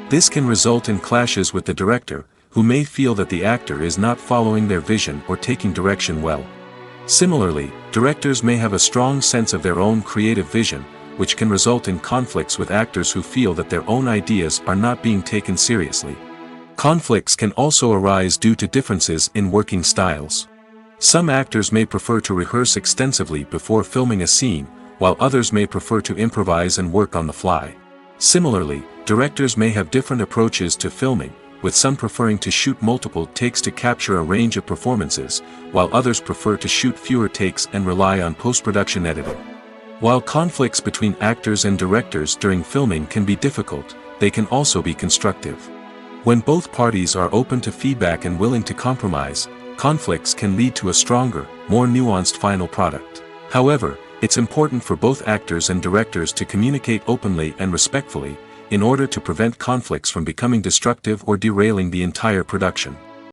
This can result in clashes with the director, who may feel that the actor is not following their vision or taking direction well. Similarly, directors may have a strong sense of their own creative vision, which can result in conflicts with actors who feel that their own ideas are not being taken seriously. Conflicts can also arise due to differences in working styles. Some actors may prefer to rehearse extensively before filming a scene, while others may prefer to improvise and work on the fly. Similarly, directors may have different approaches to filming, with some preferring to shoot multiple takes to capture a range of performances, while others prefer to shoot fewer takes and rely on post-production editing. While conflicts between actors and directors during filming can be difficult, they can also be constructive. When both parties are open to feedback and willing to compromise, conflicts can lead to a stronger, more nuanced final product. However, it's important for both actors and directors to communicate openly and respectfully, in order to prevent conflicts from becoming destructive or derailing the entire production.